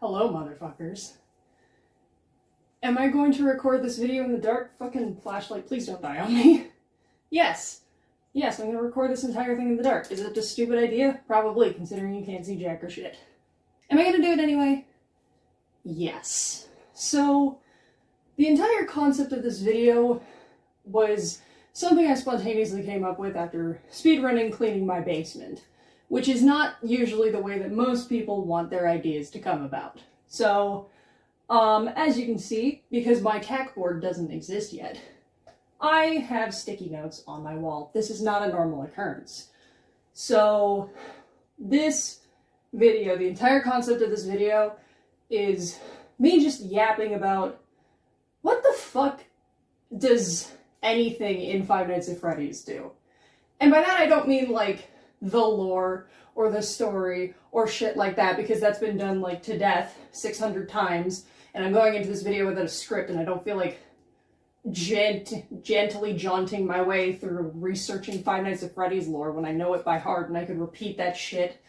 Hello, motherfuckers. Am I going to record this video in the dark? Fucking flashlight, please don't die on me. Yes. Yes, I'm gonna record this entire thing in the dark. Is it a stupid idea? Probably, considering you can't see jack or shit. Am I gonna do it anyway? Yes. So, the entire concept of this video was something I spontaneously came up with after speedrunning cleaning my basement, which is not usually the way that most people want their ideas to come about. So, as you can see, because my tack board doesn't exist yet, I have sticky notes on my wall. This is not a normal occurrence. So, this video, the entire concept of this video, is me just yapping about what the fuck does anything in Five Nights at Freddy's do? And by that I don't mean like the lore or the story or shit like that, because that's been done like to death 600 times, and I'm going into this video without a script and I don't feel like gently jaunting my way through researching Five Nights at Freddy's lore when I know it by heart and I could repeat that shit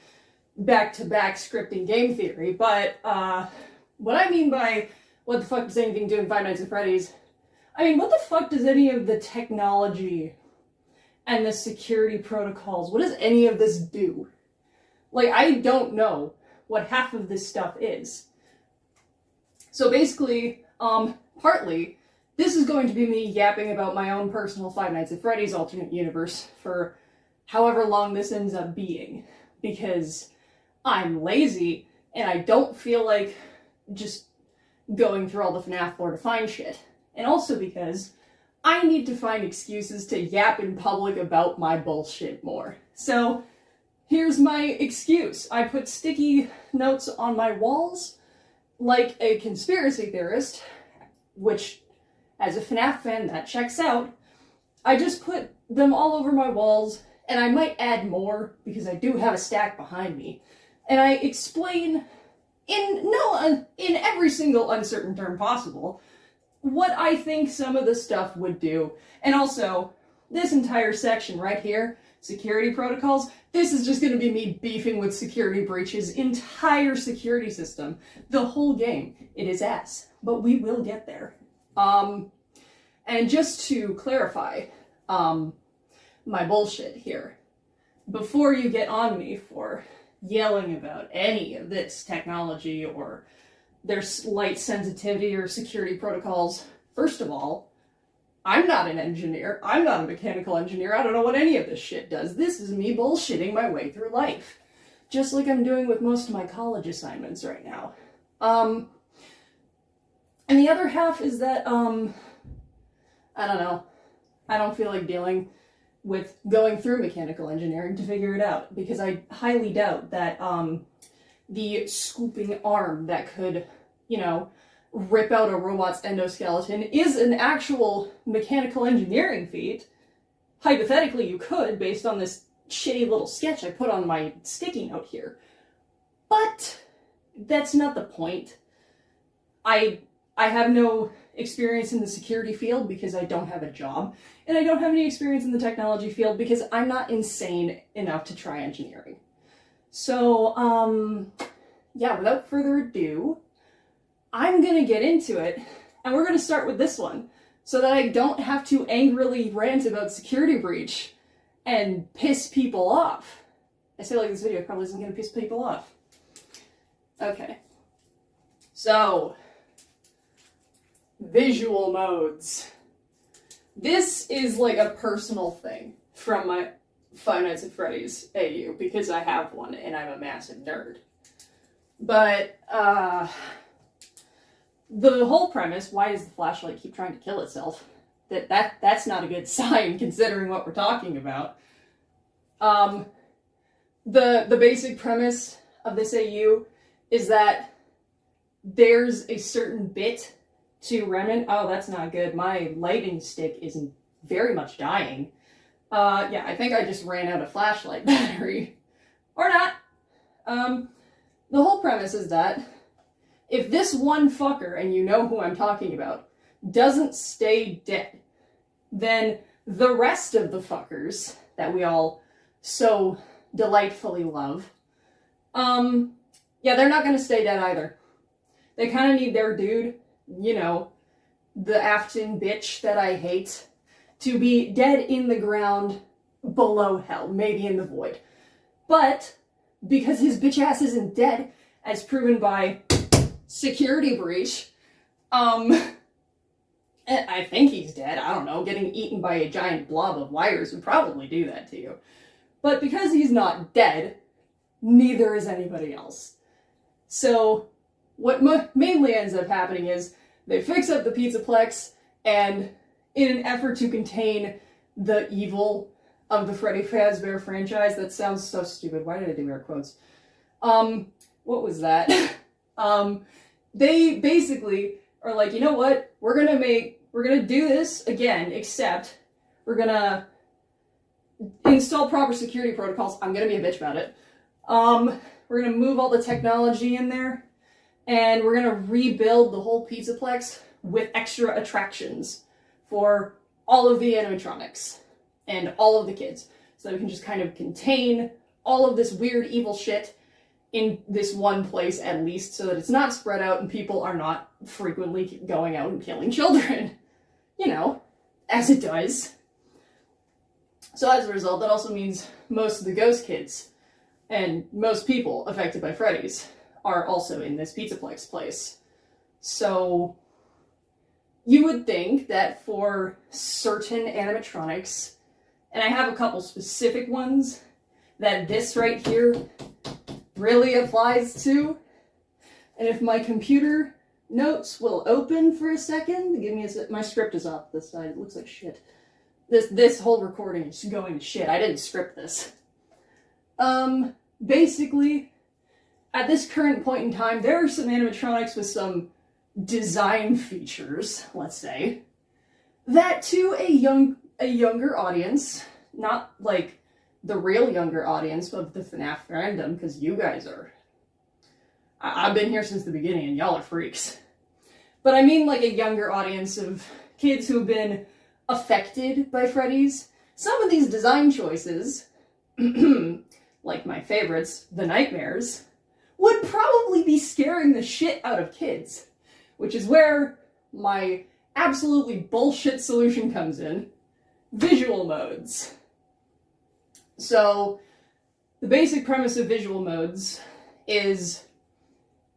back to back scripting game theory. But what I mean by what the fuck does anything do in Five Nights at Freddy's, I mean, what the fuck does any of the technology and the security protocols, what does any of this do? Like, I don't know what half of this stuff is. So basically, partly, this is going to be me yapping about my own personal Five Nights at Freddy's alternate universe for however long this ends up being, because I'm lazy and I don't feel like just going through all the FNAF lore to find shit. And also because I need to find excuses to yap in public about my bullshit more. So here's my excuse. I put sticky notes on my walls like a conspiracy theorist, which, as a FNAF fan, that checks out. I just put them all over my walls, and I might add more because I do have a stack behind me. And I explain in every single uncertain term possible what I think some of the stuff would do. And also, this entire section right here, security protocols, this is just going to be me beefing with security breaches, entire security system, the whole game. It is ass, but we will get there. And just to clarify, my bullshit here, before you get on me for yelling about any of this technology or their light sensitivity or security protocols, first of all, I'm not an engineer. I'm not a mechanical engineer. I don't know what any of this shit does. This is me bullshitting my way through life, just like I'm doing with most of my college assignments right now. And the other half is that, I don't know. I don't feel like dealing with going through mechanical engineering to figure it out, because I highly doubt that, the scooping arm that could, you know, rip out a robot's endoskeleton is an actual mechanical engineering feat. Hypothetically, you could, based on this shitty little sketch I put on my sticky note here. But that's not the point. I have no experience in the security field because I don't have a job, and I don't have any experience in the technology field because I'm not insane enough to try engineering. So, yeah, without further ado, I'm gonna get into it, and we're gonna start with this one, so that I don't have to angrily rant about security breach and piss people off. I say like this video probably isn't gonna piss people off. Okay. So, visual modes. This is like a personal thing from my Five Nights at Freddy's AU, because I have one and I'm a massive nerd. But, the whole premise, why does the flashlight keep trying to kill itself? That's not a good sign, considering what we're talking about. The basic premise of this AU is that there's a certain bit to Remnant. Oh, that's not good. My lighting stick is very much dying. Yeah, I think I just ran out of flashlight battery. Or not. The whole premise is that if this one fucker, and you know who I'm talking about, doesn't stay dead, then the rest of the fuckers that we all so delightfully love, yeah, they're not gonna stay dead either. They kind of need their dude, you know, the Afton bitch that I hate, to be dead in the ground below hell, maybe in the void. But because his bitch ass isn't dead, as proven by security breach, I think he's dead. I don't know. Getting eaten by a giant blob of wires would probably do that to you. But because he's not dead, neither is anybody else. So what mainly ends up happening is they fix up the Pizzaplex, and in an effort to contain the evil of the Freddy Fazbear franchise, that sounds so stupid. Why did I do air quotes? What was that? They basically are like, you know what? We're gonna do this again, except we're gonna install proper security protocols. I'm gonna be a bitch about it. We're gonna move all the technology in there, and we're gonna rebuild the whole Pizzaplex with extra attractions for all of the animatronics and all of the kids, so that we can just kind of contain all of this weird evil shit in this one place at least, so that it's not spread out and people are not frequently going out and killing children. You know, as it does. So as a result, that also means most of the ghost kids and most people affected by Freddy's are also in this Pizzaplex place. So you would think that for certain animatronics, and I have a couple specific ones that this right here really applies to, and if my computer notes will open for a second, give me a sec. My script is off this side, it looks like shit. This whole recording is going to shit. I didn't script this. Basically, at this current point in time, there are some animatronics with some design features, let's say, that to a younger audience, not like the real younger audience of the FNAF fandom, because you guys are... I've been here since the beginning and y'all are freaks. But I mean like a younger audience of kids who have been affected by Freddy's. Some of these design choices, like my favorites, the nightmares, would probably be scaring the shit out of kids. Which is where my absolutely bullshit solution comes in. Visual modes. So, the basic premise of visual modes is,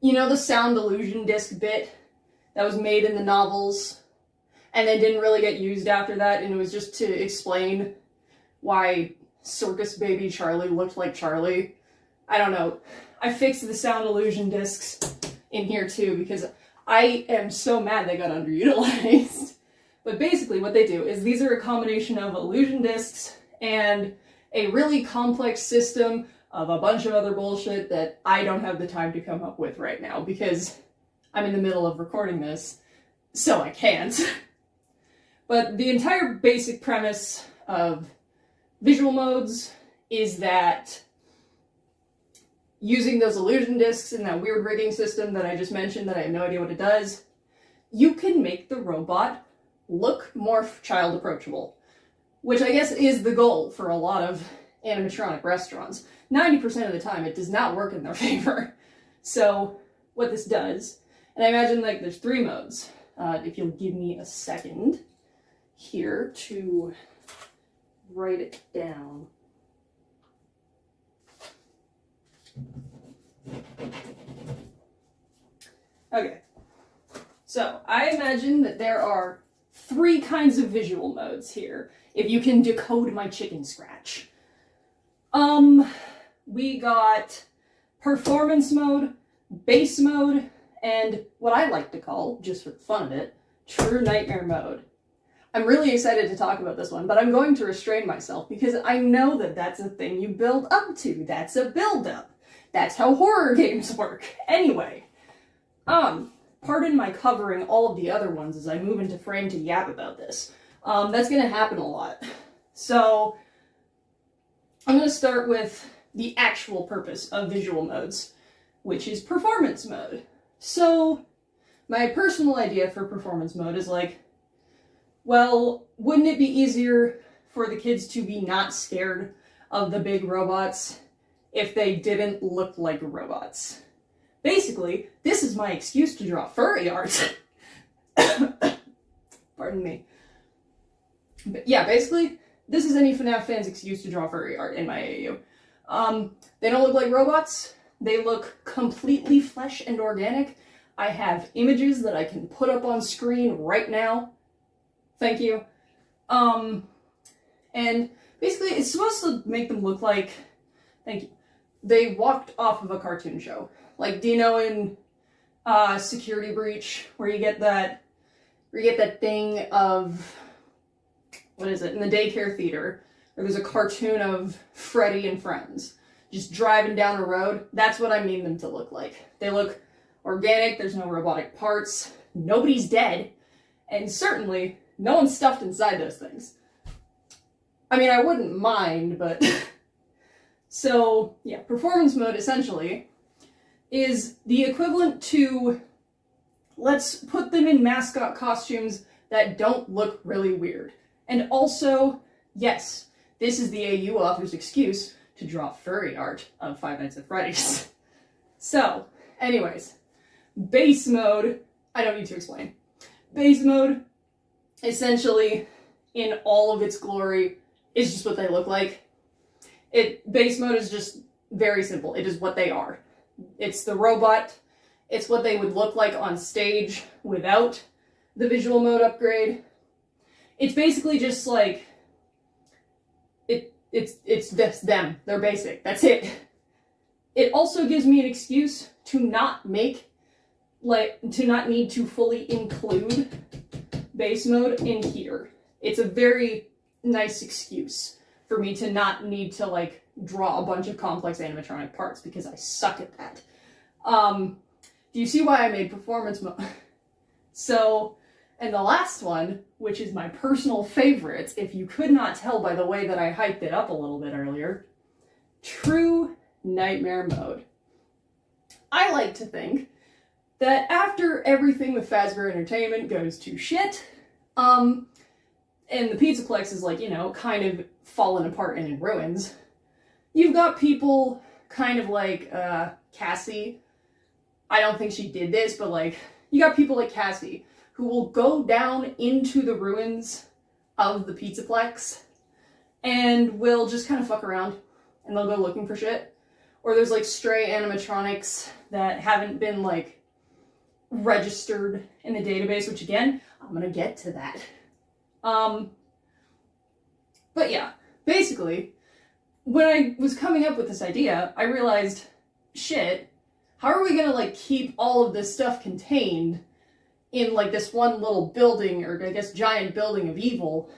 you know, the sound illusion disc bit that was made in the novels and then didn't really get used after that, and it was just to explain why Circus Baby Charlie looked like Charlie. I don't know. I fixed the sound illusion discs in here too because I am so mad they got underutilized. But basically what they do is these are a combination of illusion discs and a really complex system of a bunch of other bullshit that I don't have the time to come up with right now because I'm in the middle of recording this, so I can't. But the entire basic premise of visual modes is that using those illusion discs and that weird rigging system that I just mentioned that I have no idea what it does, you can make the robot look more child approachable, which I guess is the goal for a lot of animatronic restaurants. 90% of the time it does not work in their favor. So what this does, and I imagine like there's 3 modes. If you'll give me a second here to write it down. Okay, so I imagine that there are 3 kinds of visual modes here, if you can decode my chicken scratch. We got performance mode, base mode, and what I like to call, just for the fun of it, true nightmare mode. I'm really excited to talk about this one, but I'm going to restrain myself because I know that that's a thing you build up to. That's a build-up. That's how horror games work. Anyway, pardon my covering all of the other ones as I move into frame to yap about this. That's going to happen a lot. So, I'm going to start with the actual purpose of visual modes, which is performance mode. So, my personal idea for performance mode is like, well, wouldn't it be easier for the kids to be not scared of the big robots if they didn't look like robots? basically, this is my excuse to draw furry art. Pardon me. But yeah, basically, this is any FNAF fan's excuse to draw furry art in my AU. They don't look like robots. They look completely flesh and organic. I have images that I can put up on screen right now. Thank you. And basically, it's supposed to make them look like, thank you, they walked off of a cartoon show. Like, do you know in Security Breach, where you get that thing of, what is it, in the daycare theater, where there's a cartoon of Freddy and friends just driving down a road? That's what I mean them to look like. They look organic, there's no robotic parts, nobody's dead, and certainly no one's stuffed inside those things. I mean, I wouldn't mind, but... So, yeah, performance mode, essentially, is the equivalent to, let's put them in mascot costumes that don't look really weird. And also, yes, this is the AU author's excuse to draw furry art of Five Nights at Freddy's. So, anyways, base mode, I don't need to explain. Base mode, essentially, in all of its glory, is just what they look like. Base mode is just very simple. It is what they are. It's the robot. It's what they would look like on stage without the visual mode upgrade. It's basically just like, it's them. They're basic. That's it. It also gives me an excuse to not need to fully include base mode in here. It's a very nice excuse for me to not need to, like, draw a bunch of complex animatronic parts, because I suck at that. Do you see why I made performance mode? So, and the last one, which is my personal favorite, if you could not tell by the way that I hyped it up a little bit earlier, true nightmare mode. I like to think that after everything with Fazbear Entertainment goes to shit, and the Pizzaplex is, like, you know, kind of fallen apart and in ruins, you've got people kind of like Cassie. I don't think she did this, but, like, you got people like Cassie who will go down into the ruins of the Pizzaplex and will just kind of fuck around, and they'll go looking for shit. Or there's, like, stray animatronics that haven't been, like, registered in the database, which, again, I'm gonna get to that. But yeah, basically, when I was coming up with this idea, I realized, shit, how are we gonna, like, keep all of this stuff contained in, like, this one little building, or I guess giant building of evil,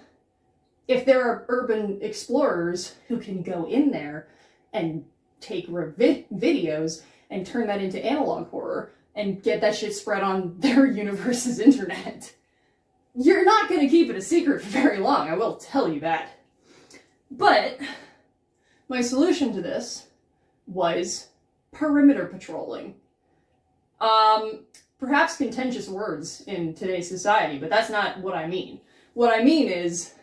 if there are urban explorers who can go in there and take videos and turn that into analog horror and get that shit spread on their universe's internet? You're not going to keep it a secret for very long, I will tell you that. But my solution to this was perimeter patrolling. Perhaps contentious words in today's society, but that's not what I mean. What I mean is,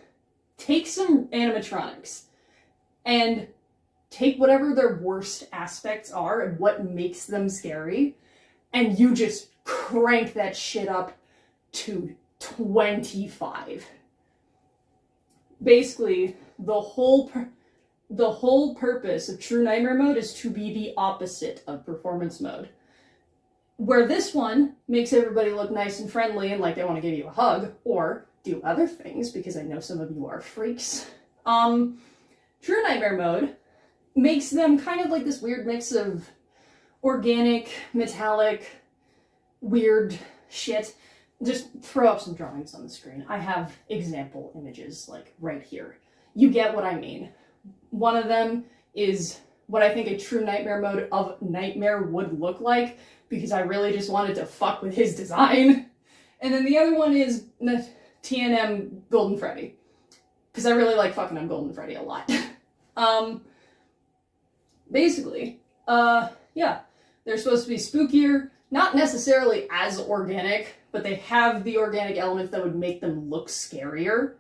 take some animatronics and take whatever their worst aspects are and what makes them scary, and you just crank that shit up to 25. Basically, the whole purpose of True Nightmare mode is to be the opposite of performance mode. Where this one makes everybody look nice and friendly and like they want to give you a hug, or do other things, because I know some of you are freaks. True Nightmare mode makes them kind of like this weird mix of organic, metallic, weird shit. Just throw up some drawings on the screen. I have example images, like, right here. You get what I mean. One of them is what I think a true nightmare mode of Nightmare would look like, because I really just wanted to fuck with his design. And then the other one is TNM Golden Freddy, because I really like fucking up Golden Freddy a lot. Basically, yeah, they're supposed to be spookier, not necessarily as organic, but they have the organic elements that would make them look scarier.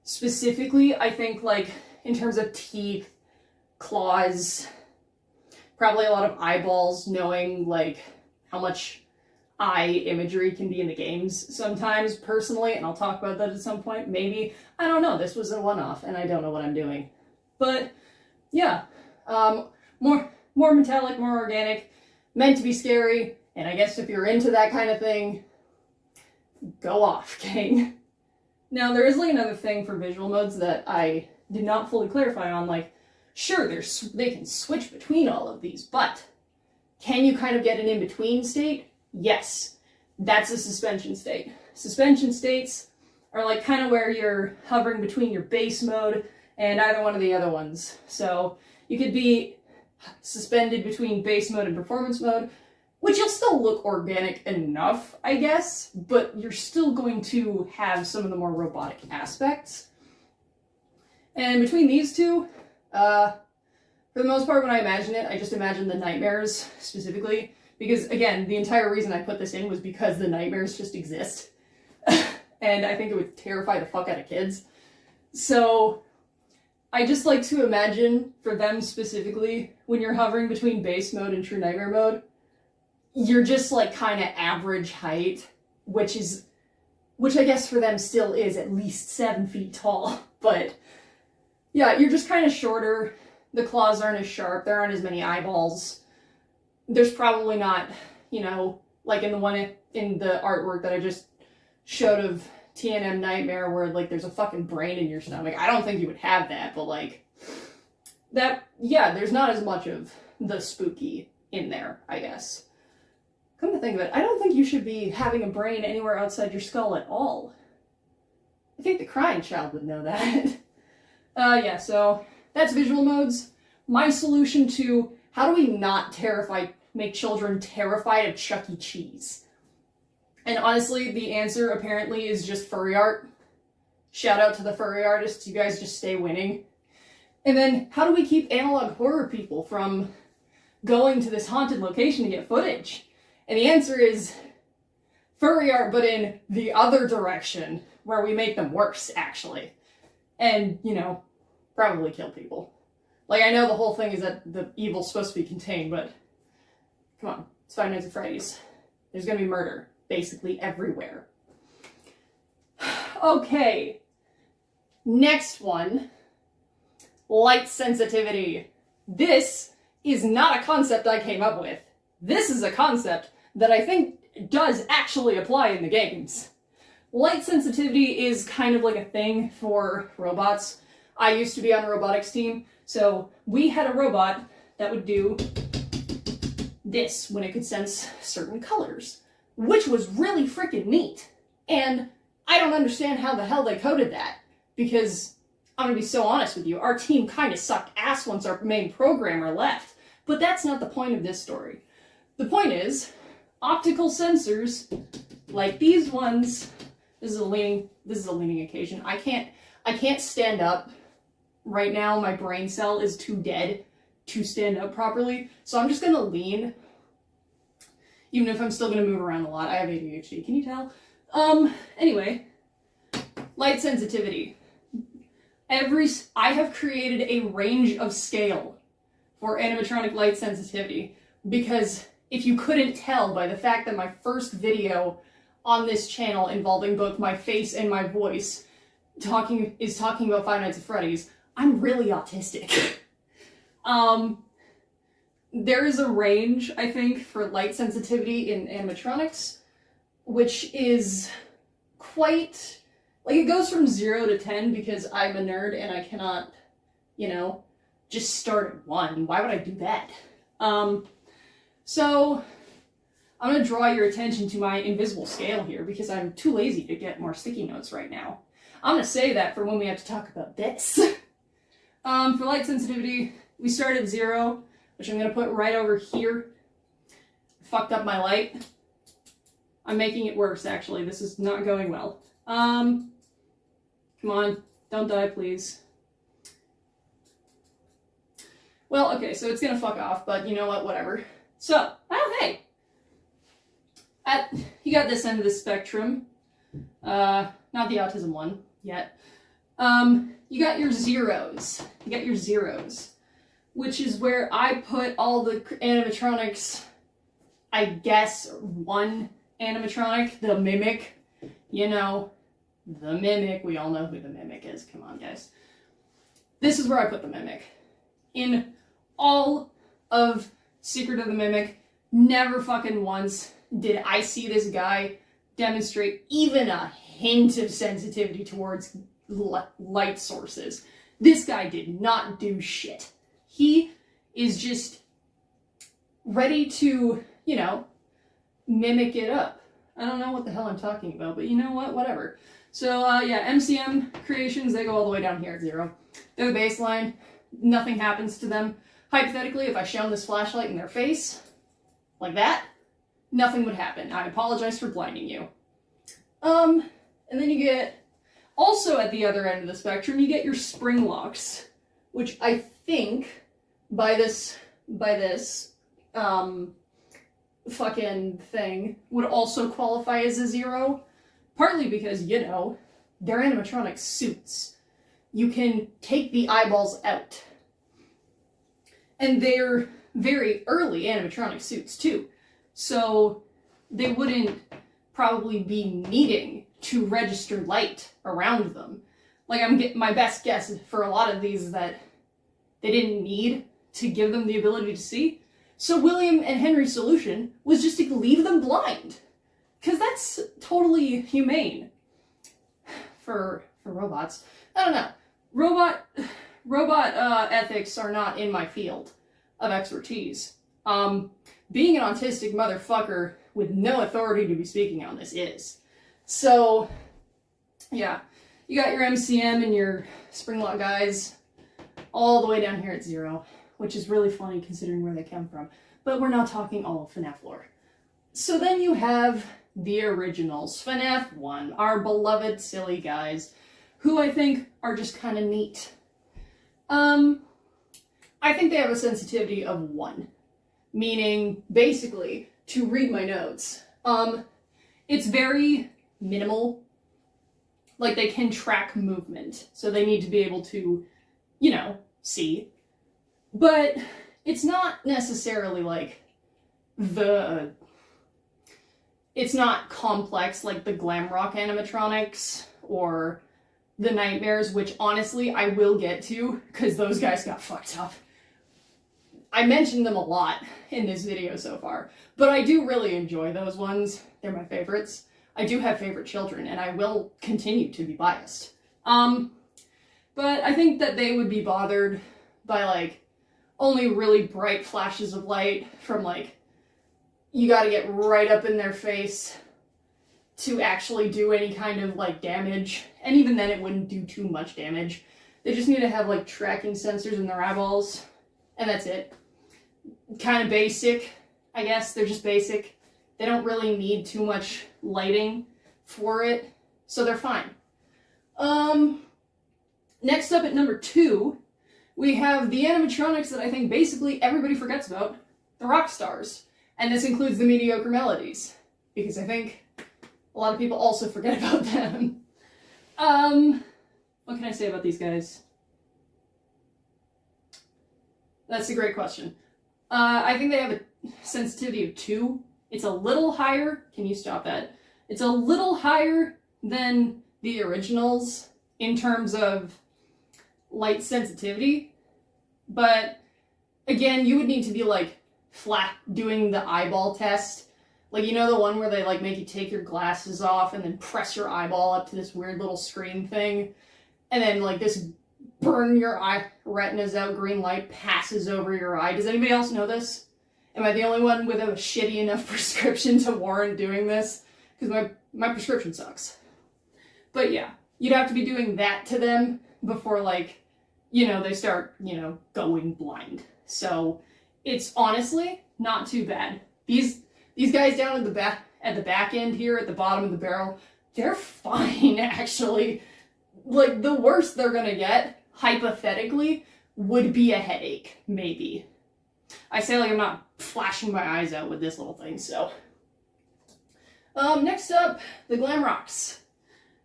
Specifically, I think, like, in terms of teeth, claws, Probably a lot of eyeballs, knowing like how much eye imagery can be in the games sometimes, personally, and I'll talk about that at some point. Maybe, I don't know, this was a one-off and I don't know what I'm doing. But yeah, more metallic, more organic, meant to be scary, and I guess if you're into that kind of thing, go off, gang. Now, there is like another thing for visual modes that I did not fully clarify on, like, sure, they can switch between all of these, but can you kind of get an in-between state? Yes, that's a suspension state. Suspension states are like kind of where you're hovering between your base mode and either one of the other ones. So you could be suspended between base mode and performance mode, which you'll still look organic enough, I guess, but you're still going to have some of the more robotic aspects. And between these two, for the most part, when I imagine it, I just imagine the nightmares specifically, because again, the entire reason I put this in was because the nightmares just exist, and I think it would terrify the fuck out of kids. So I just like to imagine, for them specifically, when you're hovering between base mode and true nightmare mode, you're just like kind of average height, which I guess for them still is at least 7 feet tall, but yeah, you're just kind of shorter. The claws aren't as sharp. There aren't as many eyeballs. There's probably not, you know, like in the one in the artwork that I just showed of TNM Nightmare where like there's a fucking brain in your stomach. I don't think you would have that, but like that, yeah, there's not as much of the spooky in there, I guess. Come to think of it, I don't think you should be having a brain anywhere outside your skull at all. I think the crying child would know that. Yeah, so that's visual modes. My solution to how do we not make children terrified of Chuck E. Cheese? And honestly, the answer apparently is just furry art. Shout out to the furry artists, you guys just stay winning. And then, how do we keep analog horror people from going to this haunted location to get footage? And the answer is furry art, but in the other direction, where we make them worse, actually. And, you know, probably kill people. Like, I know the whole thing is that the evil's supposed to be contained, but come on, it's Five Nights at Freddy's. There's gonna be murder, basically everywhere. Okay, next one, light sensitivity. This is not a concept I came up with. This is a concept that I think does actually apply in the games. Light sensitivity is kind of like a thing for robots. I used to be on a robotics team, so we had a robot that would do this when it could sense certain colors, which was really freaking neat. And I don't understand how the hell they coded that, because I'm gonna be so honest with you, our team kind of sucked ass once our main programmer left. But that's not the point of this story. The point is, optical sensors, like these ones, this is a leaning occasion. I can't stand up right now. My brain cell is too dead to stand up properly. So I'm just gonna lean, even if I'm still gonna move around a lot. I have ADHD, can you tell? Anyway, light sensitivity. I have created a range of scale for animatronic light sensitivity, because if you couldn't tell by the fact that my first video on this channel involving both my face and my voice is talking about Five Nights at Freddy's, I'm really autistic. There is a range, I think, for light sensitivity in animatronics, which is quite, like, it goes from 0 to 10 because I'm a nerd and I cannot, you know, just start at 1. Why would I do that? So I'm going to draw your attention to my invisible scale here because I'm too lazy to get more sticky notes right now. I'm going to say that for when we have to talk about this. For light sensitivity, we start at 0, which I'm going to put right over here. Fucked up my light. I'm making it worse, actually. This is not going well. Come on, don't die, please. Well, okay, so it's gonna fuck off, but you know what, whatever. So, oh, hey! You got this end of the spectrum. Not the autism one, yet. You got your zeros. which is where I put all the animatronics, I guess one animatronic, the Mimic, you know, the Mimic, we all know who the Mimic is, come on guys. This is where I put the Mimic. In all of Secret of the Mimic, never fucking once did I see this guy demonstrate even a hint of sensitivity towards light sources. This guy did not do shit. He is just ready to, you know, mimic it up. I don't know what the hell I'm talking about, but you know what? Whatever. So, yeah, MCM creations, they go all the way down here at 0. They're the baseline. Nothing happens to them. Hypothetically, if I shone this flashlight in their face, like that, nothing would happen. I apologize for blinding you. And then you get, also at the other end of the spectrum, you get your spring locks, which I think by this fucking thing would also qualify as a 0, partly because, you know, they're animatronic suits. You can take the eyeballs out. And they're very early animatronic suits too, so they wouldn't probably be needing to register light around them. Like, my best guess for a lot of these is that they didn't need to give them the ability to see. So William and Henry's solution was just to leave them blind, because that's totally humane for robots. I don't know. Robot ethics are not in my field of expertise. Being an autistic motherfucker with no authority to be speaking on this is. So, yeah, you got your MCM and your Springlock guys all the way down here at 0, which is really funny considering where they come from. But we're not talking all of FNAF lore. So then you have the originals, FNAF 1, our beloved silly guys, who I think are just kind of neat. I think they have a sensitivity of 1, meaning, basically, to read my notes, it's very minimal. Like, they can track movement, so they need to be able to, you know, see. But it's not necessarily, like, it's not complex like the Glamrock animatronics, or the Nightmares, which, honestly, I will get to, because those guys got fucked up. I mentioned them a lot in this video so far, but I do really enjoy those ones. They're my favorites. I do have favorite children, and I will continue to be biased. But I think that they would be bothered by, like, only really bright flashes of light from, like, you gotta get right up in their face to actually do any kind of, like, damage. And even then, it wouldn't do too much damage. They just need to have, like, tracking sensors in their eyeballs, and that's it. Kind of basic, I guess. They're just basic. They don't really need too much lighting for it, so they're fine. Next up at number 2, we have the animatronics that I think basically everybody forgets about, the rock stars. And this includes the mediocre melodies, because I think a lot of people also forget about them. What can I say about these guys? That's a great question. I think they have a sensitivity of 2. It's a little higher. Can you stop that? It's a little higher than the originals in terms of light sensitivity. But again, you would need to be like flat doing the eyeball test. Like, you know, the one where they like make you take your glasses off and then press your eyeball up to this weird little screen thing. And then like this burn your eye retinas out green light passes over your eye. Does anybody else know this? Am I the only one with a shitty enough prescription to warrant doing this? Because my prescription sucks. But yeah, you'd have to be doing that to them before, like, you know, they start, you know, going blind. So it's honestly not too bad. These guys down at the back end here at the bottom of the barrel, they're fine actually. Like, the worst they're gonna get, hypothetically, would be a headache, maybe. I say like I'm not flashing my eyes out with this little thing, so. Next up, the Glamrocks.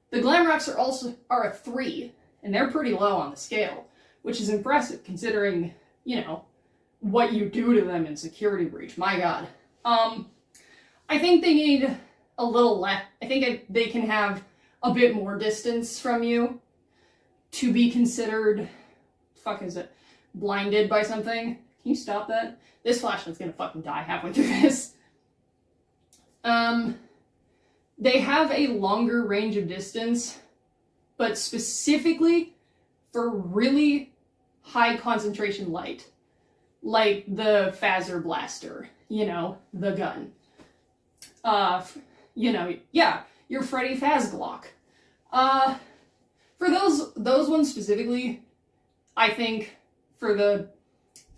The Glamrocks are a 3, and they're pretty low on the scale, which is impressive considering, you know, what you do to them in Security Breach. My God. I think they need a little less. I think they can have a bit more distance from you to be considered, fuck is it, blinded by something. Can you stop that? This flashlight's gonna fucking die halfway through this. They have a longer range of distance, but specifically for really high concentration light, like the Phaser blaster, you know, the gun. You know, yeah, your Freddy Phasglock. For those ones specifically, I think for the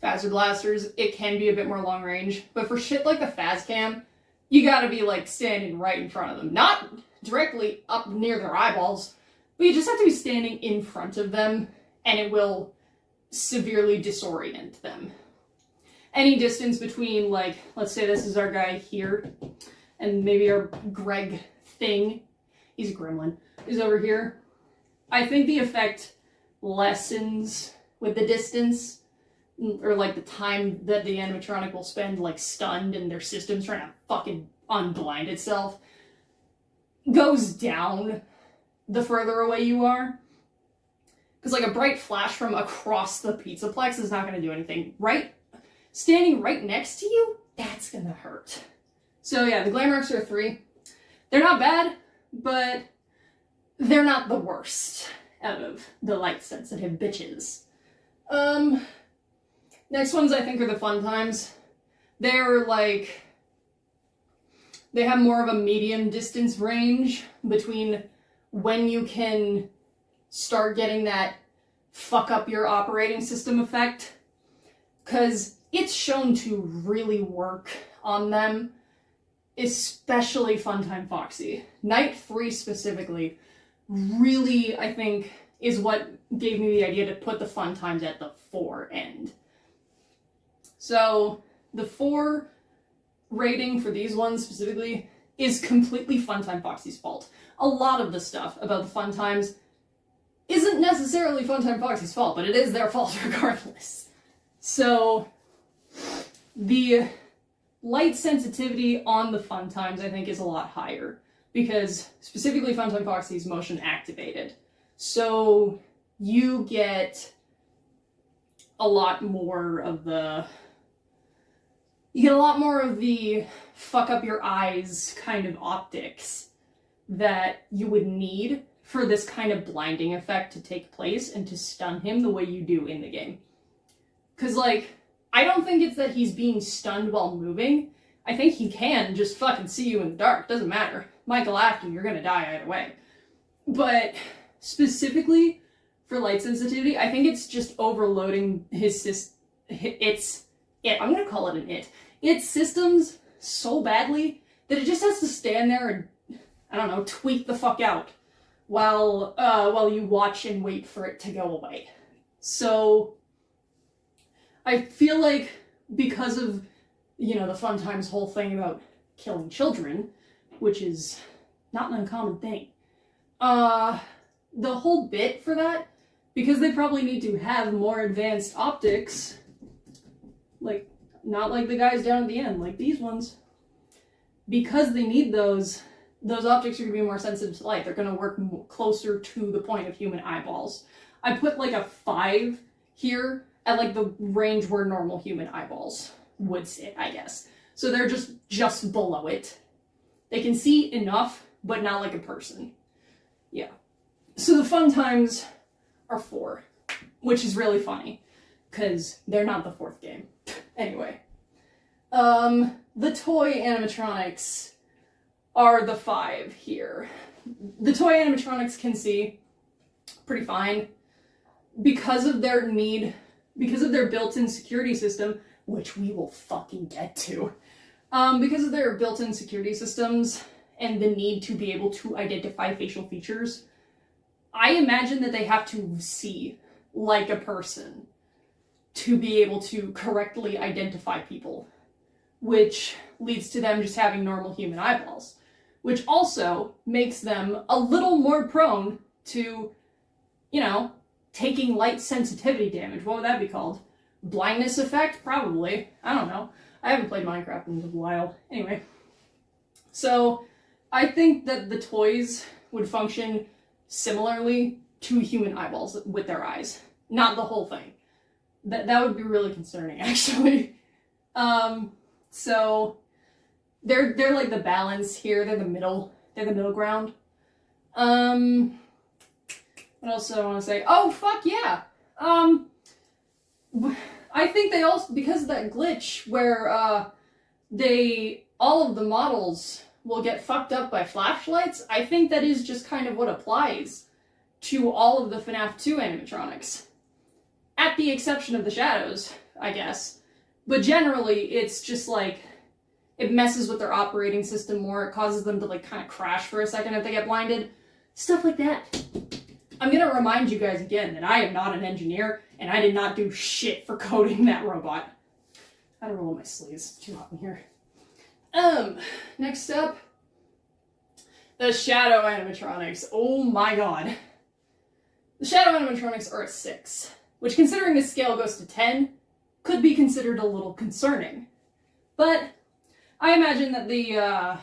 Phaser blasters, it can be a bit more long range, but for shit like the Phascam, you gotta be like standing right in front of them. Not directly up near their eyeballs, but you just have to be standing in front of them, and it will severely disorient them. Any distance between, like, let's say this is our guy here, and maybe our Greg thing, he's a gremlin, is over here. I think the effect lessens with the distance, or like the time that the animatronic will spend like stunned and their system's trying to fucking unblind itself goes down the further away you are. Because like a bright flash from across the pizzaplex is not going to do anything. Right? Standing right next to you, that's going to hurt. So yeah, the Glamrox are 3. They're not bad, but they're not the worst out of the light-sensitive bitches. Next ones I think are the Fun Times. They're like, they have more of a medium distance range between when you can start getting that fuck up your operating system effect, because it's shown to really work on them, especially Funtime Foxy. Night 3 specifically really, I think, is what gave me the idea to put the Fun Times at the 4 end. So the 4 rating for these ones specifically is completely Funtime Foxy's fault. A lot of the stuff about the Fun Times isn't necessarily Funtime Foxy's fault, but it is their fault regardless. So the light sensitivity on the Fun Times I think is a lot higher, because specifically Funtime Foxy is motion activated. So you get a lot more of the fuck up your eyes kind of optics that you would need for this kind of blinding effect to take place and to stun him the way you do in the game. Because, like, I don't think it's that he's being stunned while moving. I think he can just fucking see you in the dark. Doesn't matter. Michael Afton, you're gonna die either way. But specifically for light sensitivity, I think it's just overloading his I'm gonna call it an its systems so badly that it just has to stand there and, I don't know, tweak the fuck out while you watch and wait for it to go away. So I feel like because of, you know, the Fun Times whole thing about killing children, which is not an uncommon thing, the whole bit for that, because they probably need to have more advanced optics, like, not like the guys down at the end, like these ones, because they need those optics are going to be more sensitive to light. They're going to work closer to the point of human eyeballs. I put like a 5 here at like the range where normal human eyeballs would sit, I guess. So they're just below it. They can see enough, but not like a person. Yeah. So the Fun Times are 4, which is really funny, because they're not the 4th game. Anyway. The toy animatronics are the 5 here. The toy animatronics can see pretty fine because of their built-in security system, which we will fucking get to. Because of their built-in security systems and the need to be able to identify facial features, I imagine that they have to see like a person to be able to correctly identify people, which leads to them just having normal human eyeballs, which also makes them a little more prone to, you know, taking light sensitivity damage. What would that be called? Blindness effect? Probably. I don't know. I haven't played Minecraft in a while. Anyway. So, I think that the toys would function similarly to human eyeballs with their eyes. Not the whole thing. That would be really concerning, actually. So, they're like the balance here. They're the middle ground. What else do I want to say? Oh, fuck yeah! I think they also, because of that glitch where, all of the models will get fucked up by flashlights, I think that is just kind of what applies to all of the FNAF 2 animatronics. At the exception of the shadows, I guess. But generally, it's just like, it messes with their operating system more, it causes them to like kind of crash for a second if they get blinded. Stuff like that. I'm gonna remind you guys again that I am not an engineer, and I did not do shit for coding that robot. I gotta roll my sleeves, it's too hot in here. Next up, the shadow animatronics. Oh my god. The shadow animatronics are a 6, which considering the scale goes to 10, could be considered a little concerning. But I imagine that the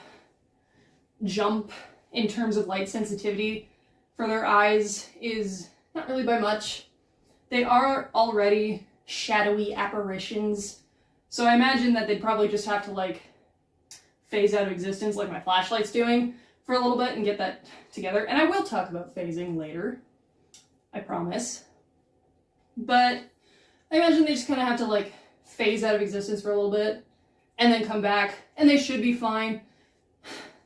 jump in terms of light sensitivity for their eyes is not really by much. They are already shadowy apparitions, so I imagine that they'd probably just have to like phase out of existence like my flashlight's doing for a little bit and get that together. And I will talk about phasing later, I promise. But I imagine they just kind of have to like phase out of existence for a little bit and then come back, and they should be fine.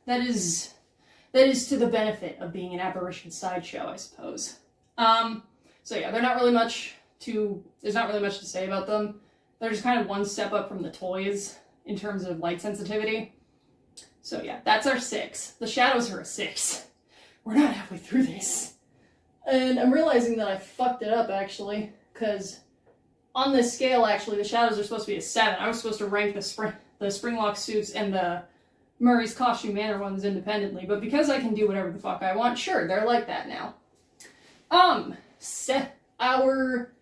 That is to the benefit of being an apparition sideshow, I suppose. So yeah, there's not really much to say about them. They're just kind of one step up from the toys in terms of light sensitivity. So yeah, that's our 6. The shadows are a 6. We're not halfway through this. And I'm realizing that I fucked it up, actually, because on this scale, actually, the shadows are supposed to be a 7. I was supposed to rank the Springlock suits and the Murray's Costume Manor ones independently, but because I can do whatever the fuck I want, sure, they're like that now. Set our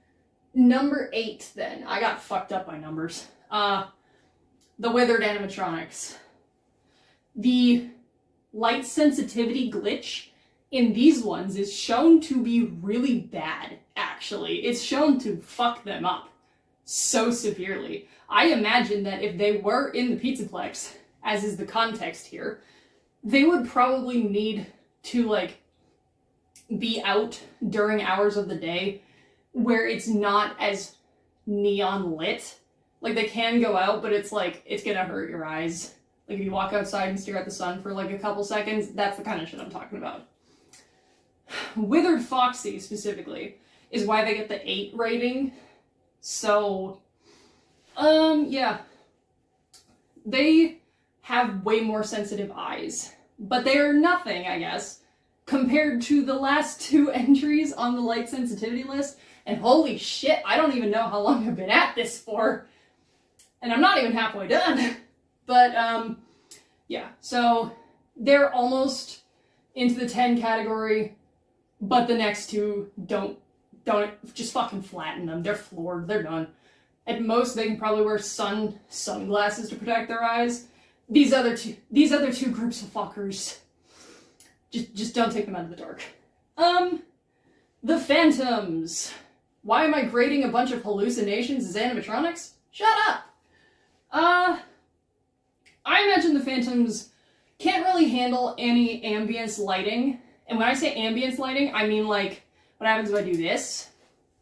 number 8, then. I got fucked up by numbers. The Withered animatronics. The light sensitivity glitch in these ones is shown to be really bad, actually. It's shown to fuck them up so severely. I imagine that if they were in the Pizzaplex, as is the context here, they would probably need to, like, be out during hours of the day where it's not as neon lit. Like, they can go out, but it's like, it's gonna hurt your eyes. Like, if you walk outside and stare at the sun for, like, a couple seconds, that's the kind of shit I'm talking about. Withered Foxy, specifically, is why they get the 8 rating. So, yeah. They have way more sensitive eyes, but they are nothing, I guess, compared to the last 2 entries on the light sensitivity list. And holy shit, I don't even know how long I've been at this for. And I'm not even halfway done. But, yeah, so they're almost into the 10 category, but the next 2 don't just fucking flatten them. They're floored, they're done. At most, they can probably wear sunglasses to protect their eyes. These other two groups of fuckers, just don't take them out of the dark. The Phantoms. Why am I grading a bunch of hallucinations as animatronics? Shut up! I imagine the Phantoms can't really handle any ambience lighting. And when I say ambience lighting, I mean like, what happens if I do this?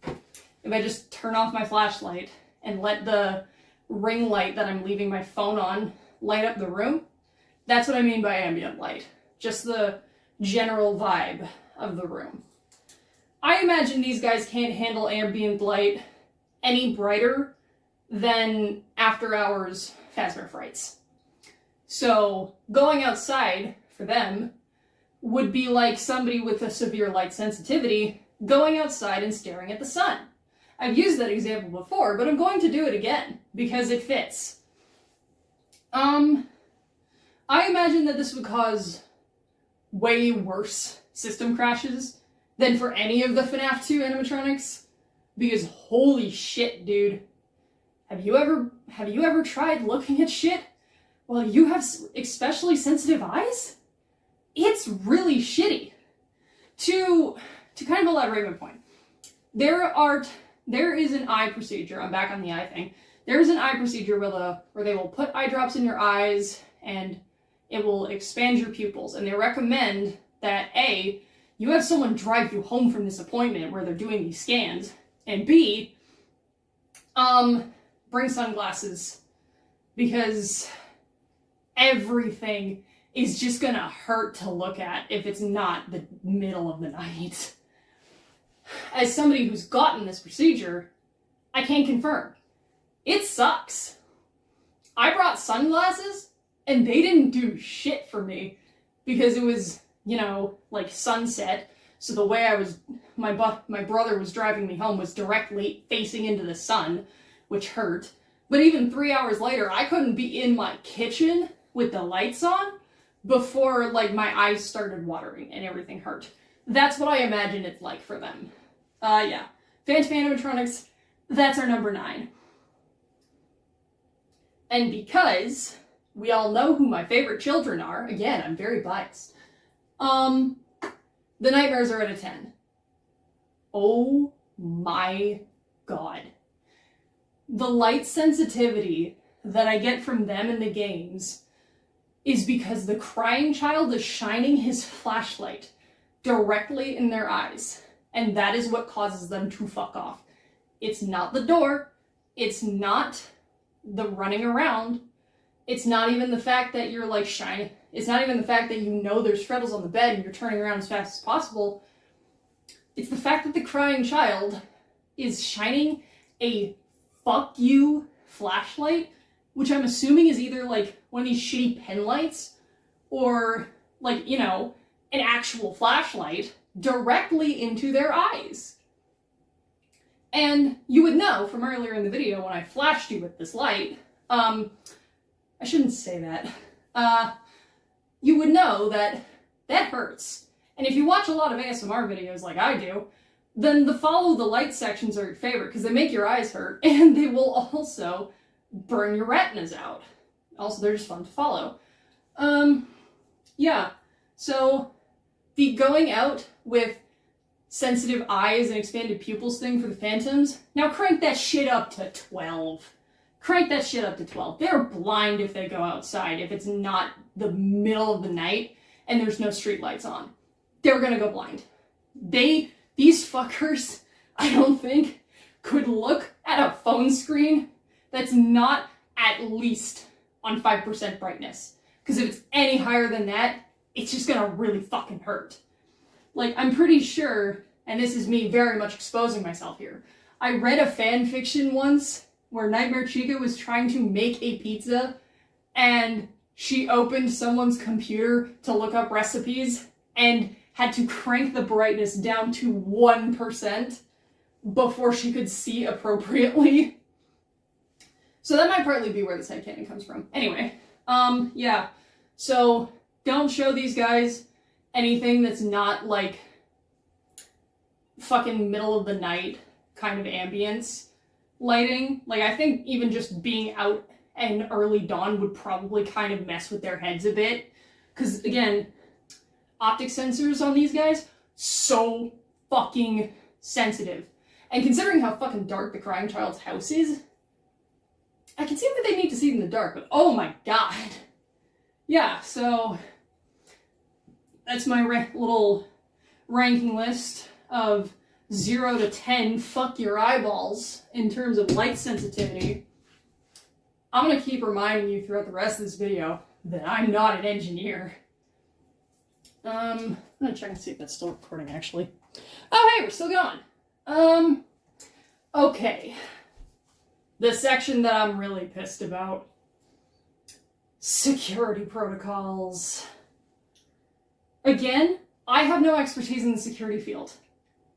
If I just turn off my flashlight and let the ring light that I'm leaving my phone on light up the room? That's what I mean by ambient light. Just the general vibe of the room. I imagine these guys can't handle ambient light any brighter than after hours Fazbear Frights. So going outside for them would be like somebody with a severe light sensitivity going outside and staring at the sun. I've used that example before, but I'm going to do it again because it fits. I imagine that this would cause way worse system crashes than for any of the FNAF 2 animatronics, because holy shit, dude. Have you ever tried looking at shit while you have especially sensitive eyes? It's really shitty. To kind of elaborate my point, there is an eye procedure. I'm back on the eye thing. There is an eye procedure where they will put eye drops in your eyes and it will expand your pupils. And they recommend that A, you have someone drive you home from this appointment where they're doing these scans, and B, bring sunglasses, because everything is just gonna hurt to look at if it's not the middle of the night. As somebody who's gotten this procedure, I can confirm, it sucks. I brought sunglasses and they didn't do shit for me because it was, like sunset. So the way my brother was driving me home was directly facing into the sun, which hurt. But even 3 hours later, I couldn't be in my kitchen with the lights on before my eyes started watering and everything hurt. That's what I imagine it's like for them. Yeah. Phantom animatronics, that's our number 9. And because we all know who my favorite children are, again, I'm very biased, the nightmares are at a 10. Oh my god. The light sensitivity that I get from them in the games is because the crying child is shining his flashlight directly in their eyes. And that is what causes them to fuck off. It's not the door. It's not the running around. It's not even the fact that you're shining. It's not even the fact that there's freckles on the bed and you're turning around as fast as possible. It's the fact that the crying child is shining a fuck you flashlight, which I'm assuming is either one of these shitty pen lights or an actual flashlight directly into their eyes. And you would know from earlier in the video when I flashed you with this light, I shouldn't say that. You would know that hurts. And if you watch a lot of ASMR videos like I do, then the follow the light sections are your favorite because they make your eyes hurt and they will also burn your retinas out. Also, they're just fun to follow. Yeah, so the going out with sensitive eyes and expanded pupils thing for the phantoms, now crank that shit up to 12. Crank that shit up to 12. They're blind if they go outside, if it's not the middle of the night and there's no street lights on. They're gonna go blind. These fuckers, I don't think, could look at a phone screen that's not at least on 5% brightness. Because if it's any higher than that, it's just gonna really fucking hurt. I'm pretty sure, and this is me very much exposing myself here, I read a fan fiction once where Nightmare Chica was trying to make a pizza and she opened someone's computer to look up recipes and had to crank the brightness down to 1% before she could see appropriately. So that might partly be where this headcanon comes from. Anyway, yeah. So don't show these guys anything that's not fucking middle of the night kind of ambience lighting. I think even just being out and early dawn would probably kind of mess with their heads a bit. Because again, optic sensors on these guys, so fucking sensitive. And considering how fucking dark the crying child's house is, I can see that they need to see it in the dark, but oh my god. Yeah, so that's my little ranking list of 0 to 10, fuck your eyeballs in terms of light sensitivity. I'm gonna keep reminding you throughout the rest of this video that I'm not an engineer. I'm gonna check and see if that's still recording actually. Oh hey, we're still going. Okay. The section that I'm really pissed about. Security protocols. Again, I have no expertise in the security field.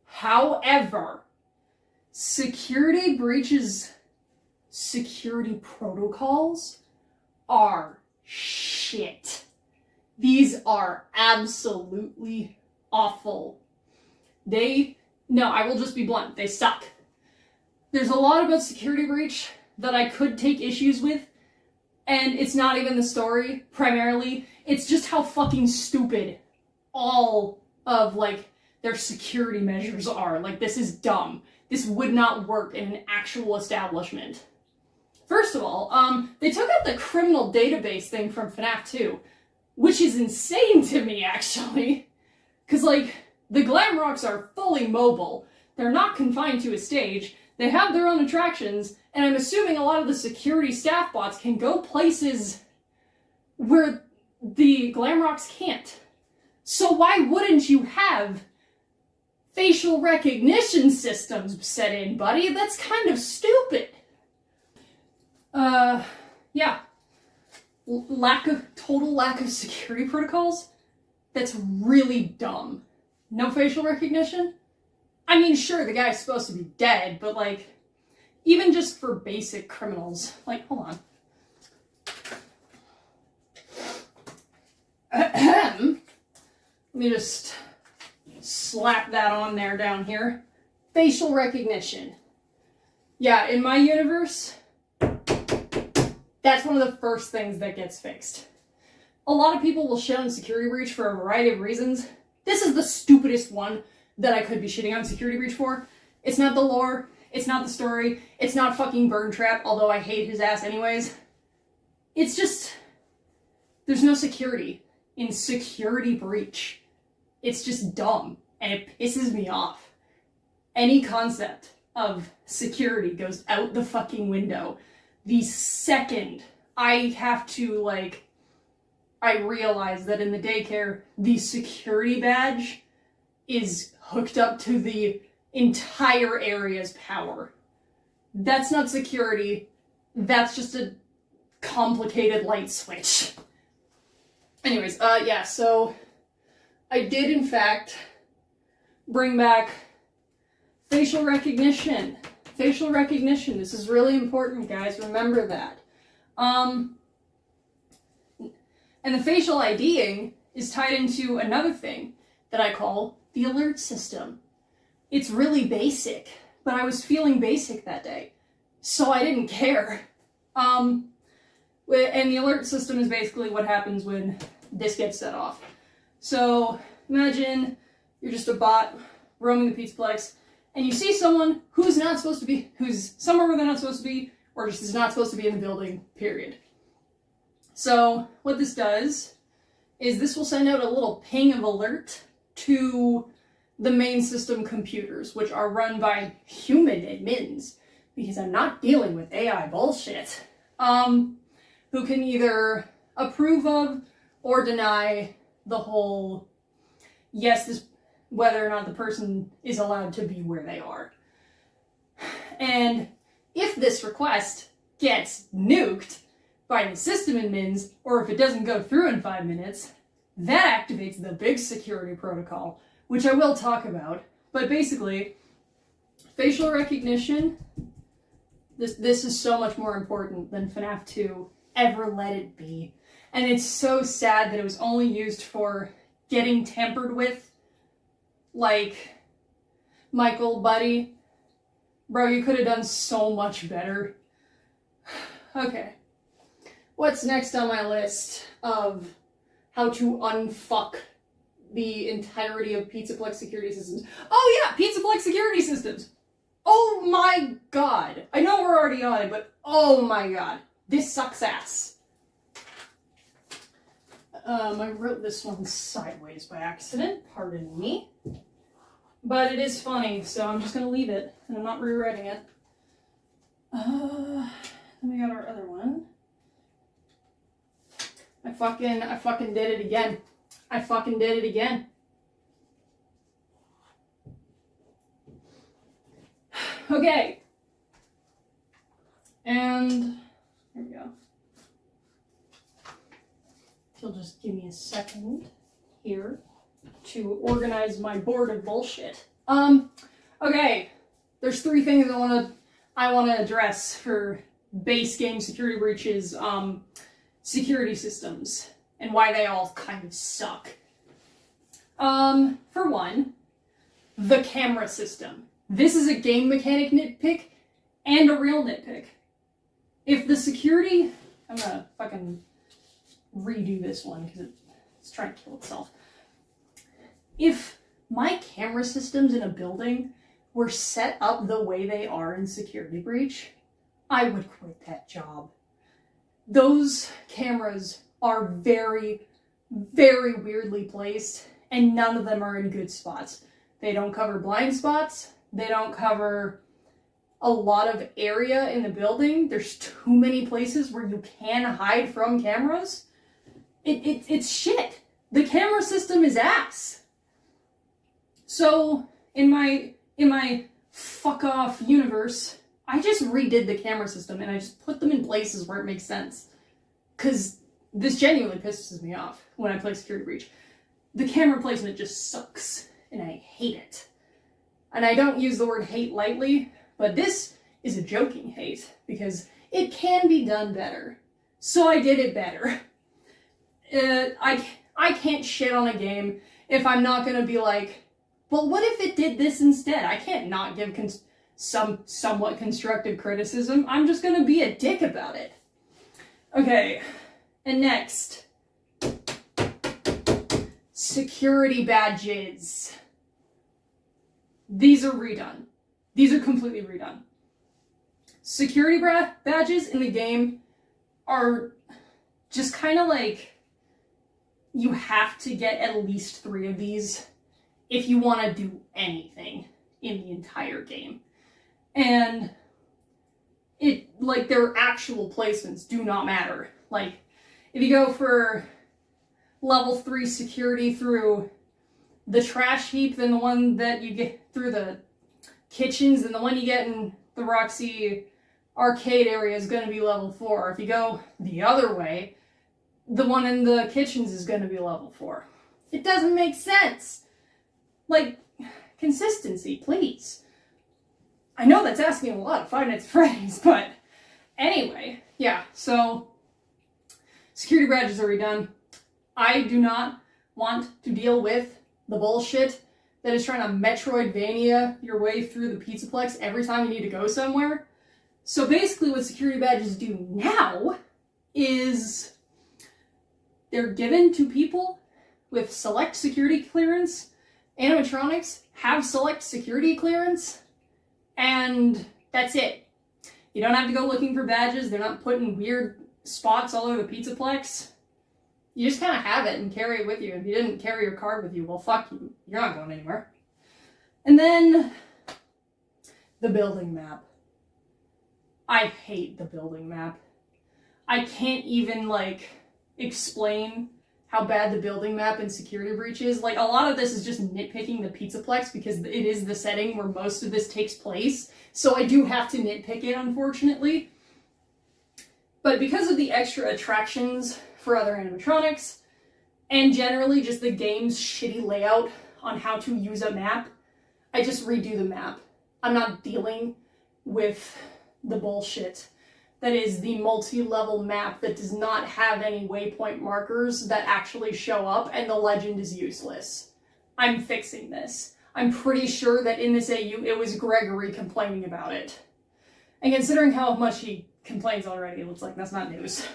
However, security breaches, security protocols are shit. These are absolutely awful. No, I will just be blunt. They suck. There's a lot about security breach that I could take issues with, and it's not even the story, primarily. It's just how fucking stupid all of, like, their security measures are. Like, this is dumb. This would not work in an actual establishment. First of all, they took out the criminal database thing from FNAF 2, which is insane to me, actually. Because, like, the Glamrocks are fully mobile. They're not confined to a stage. They have their own attractions, and I'm assuming a lot of the security staff bots can go places where the Glamrocks can't. So why wouldn't you have facial recognition systems set in, buddy? That's kind of stupid. Yeah. Total lack of security protocols? That's really dumb. No facial recognition? I mean, sure, the guy's supposed to be dead, but, like, even just for basic criminals. Like, hold on. Let me just slap that on there down here. Facial recognition. Yeah, in my universe, that's one of the first things that gets fixed. A lot of people will shit on security breach for a variety of reasons. This is the stupidest one that I could be shitting on security breach for. It's not the lore, it's not the story, it's not fucking Burn Trap, although I hate his ass anyways. It's just, there's no security in security breach. It's just dumb, and it pisses me off. Any concept of security goes out the fucking window the second I have to, like, I realize that in the daycare, the security badge is hooked up to the entire area's power. That's not security. That's just a complicated light switch. Anyways, yeah, so I did, in fact, bring back facial recognition. Facial recognition. This is really important, guys. Remember that. And the facial IDing is tied into another thing that I call the alert system. It's really basic, but I was feeling basic that day, so I didn't care. And the alert system is basically what happens when this gets set off. So imagine you're just a bot roaming the Pizzaplex, and you see someone who's not supposed to be, who's somewhere where they're not supposed to be, or just is not supposed to be in the building, period. So what this does is this will send out a little ping of alert to the main system computers, which are run by human admins, because I'm not dealing with AI bullshit, who can either approve of or deny the whole, yes, whether or not the person is allowed to be where they are. And if this request gets nuked by the system admins, or if it doesn't go through in 5 minutes, that activates the big security protocol, which I will talk about. But basically, facial recognition, this is so much more important than FNAF 2 ever let it be. And it's so sad that it was only used for getting tampered with. Like, Michael, buddy, bro, you could have done so much better. Okay. What's next on my list of how to unfuck the entirety of Pizzaplex security systems? Oh yeah, Pizzaplex security systems! Oh my god! I know we're already on it, but oh my god. This sucks ass. I wrote this one sideways by accident, pardon me. But it is funny, so I'm just gonna leave it, and I'm not rewriting it. Then we got our other one. I fucking did it again. I fucking did it again. Okay. And here we go. If you'll just give me a second here to organize my board of bullshit. Okay. There's 3 things I wanna address for base game security breaches, security systems, and why they all kind of suck. For one, the camera system. This is a game mechanic nitpick and a real nitpick. if the security, I'm gonna fucking redo this one because it's trying to kill itself. If my camera systems in a building were set up the way they are in Security Breach, I would quit that job. Those cameras are very, very weirdly placed, and none of them are in good spots. They don't cover blind spots. They don't cover a lot of area in the building. There's too many places where you can hide from cameras. It's shit. The camera system is ass. So in my fuck off universe, I just redid the camera system and I just put them in places where it makes sense. Cause this genuinely pisses me off when I play Security Breach. The camera placement just sucks and I hate it. And I don't use the word hate lightly, but this is a joking hate because it can be done better. So I did it better. I can't shit on a game if I'm not gonna be like, well, what if it did this instead? I can't not give some somewhat constructive criticism. I'm just gonna be a dick about it. Okay, and next. Security badges. These are redone. These are completely redone. Security badges in the game are just kind of like, you have to get at least 3 of these if you want to do anything in the entire game. And their actual placements do not matter. Like, if you go for level 3 security through the trash heap, then the one that you get through the kitchens, and the one you get in the Roxy arcade area is going to be level 4. If you go the other way, the one in the kitchens is going to be level 4. It doesn't make sense. Like, consistency, please. I know that's asking a lot of Five Nights at Freddy's, but anyway, yeah, so security badges are redone. I do not want to deal with the bullshit that is trying to Metroidvania your way through the Pizzaplex every time you need to go somewhere. So basically what security badges do now is they're given to people with select security clearance. Animatronics have select security clearance, and that's it. You don't have to go looking for badges. They're not put in weird spots all over the Pizzaplex. You just kind of have it and carry it with you. If you didn't carry your card with you, well, fuck you. You're not going anywhere. And then the building map. I hate the building map. I can't even, explain how bad the building map in Security Breach is. Like, a lot of this is just nitpicking the Pizzaplex because it is the setting where most of this takes place. So I do have to nitpick it, unfortunately. But because of the extra attractions for other animatronics, and generally just the game's shitty layout on how to use a map, I just redo the map. I'm not dealing with the bullshit that is the multi-level map that does not have any waypoint markers that actually show up, and the legend is useless. I'm fixing this. I'm pretty sure that in this AU it was Gregory complaining about it. And considering how much he complains already, it looks like that's not news.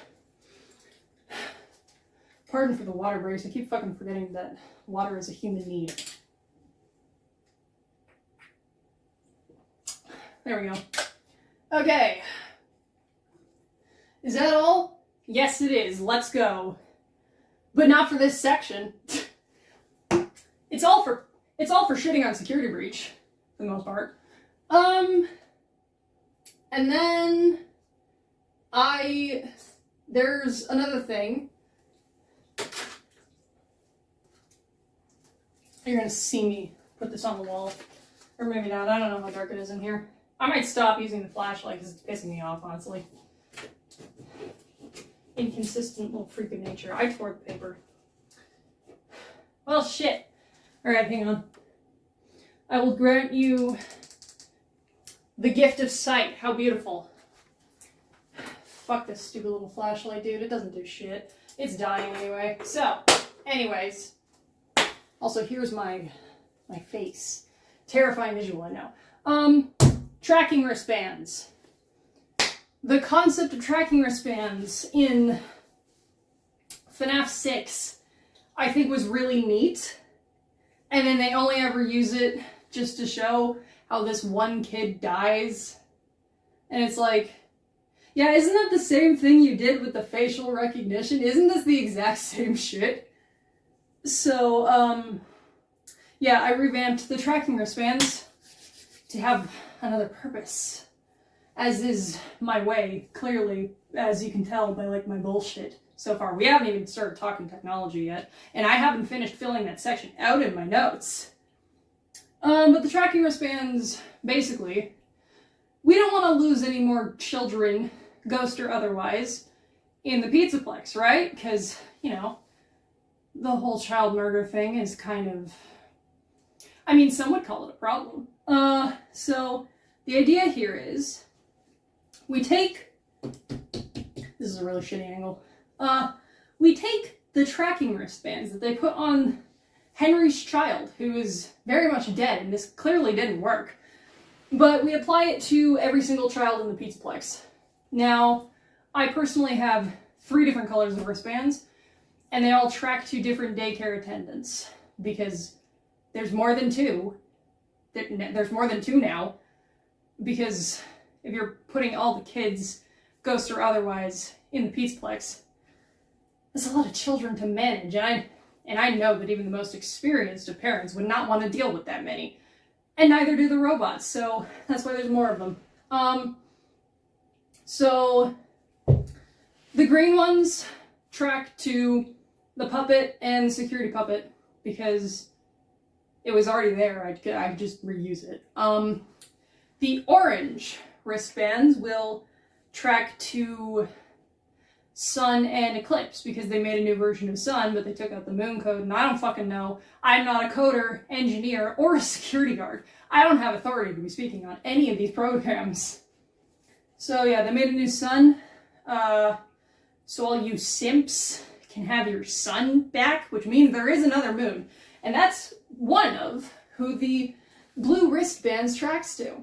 Pardon for the water breaks. I keep fucking forgetting that water is a human need. There we go. Okay. Is that all? Yes, it is. Let's go. But not for this section. It's all for shitting on Security Breach, for the most part. And then there's another thing. You're gonna see me put this on the wall. Or maybe not. I don't know how dark it is in here. I might stop using the flashlight because it's pissing me off, honestly. Inconsistent little freak of nature. I tore the paper. Well, shit. Alright, hang on. I will grant you the gift of sight. How beautiful. Fuck this stupid little flashlight, dude. It doesn't do shit. It's dying anyway. So, anyways. Also, here's my face. Terrifying visual, I know. Tracking wristbands. the concept of tracking wristbands in FNAF 6, I think was really neat. And then they only ever use it just to show how this one kid dies. And it's like, yeah, isn't that the same thing you did with the facial recognition? Isn't this the exact same shit? So, yeah, I revamped the tracking wristbands to have another purpose. As is my way, clearly, as you can tell by, like, my bullshit so far. We haven't even started talking technology yet, and I haven't finished filling that section out in my notes. But the tracking wristbands, basically, we don't want to lose any more children, ghost or otherwise, in the Pizzaplex, right? Because, you know, the whole child murder thing is kind of, I mean, some would call it a problem. So the idea here is we take, this is a really shitty angle, we take the tracking wristbands that they put on Henry's child, who is very much dead, and this clearly didn't work, but we apply it to every single child in the Pizzaplex. Now, I personally have 3 different colors of wristbands, and they all track to different daycare attendants, because there's more than 2. There's more than 2 now, because if you're putting all the kids, ghost or otherwise, in the Pizzaplex, that's a lot of children to manage, and I know that even the most experienced of parents would not want to deal with that many. And neither do the robots, so that's why there's more of them. So the green ones track to the puppet and the security puppet, because it was already there, I could just reuse it. The orange wristbands will track to Sun and Eclipse, because they made a new version of Sun, but they took out the moon code, and I don't fucking know. I'm not a coder, engineer, or a security guard. I don't have authority to be speaking on any of these programs. So yeah, they made a new Sun, so all you simps can have your Sun back, which means there is another moon. And that's one of who the blue wristbands tracks to.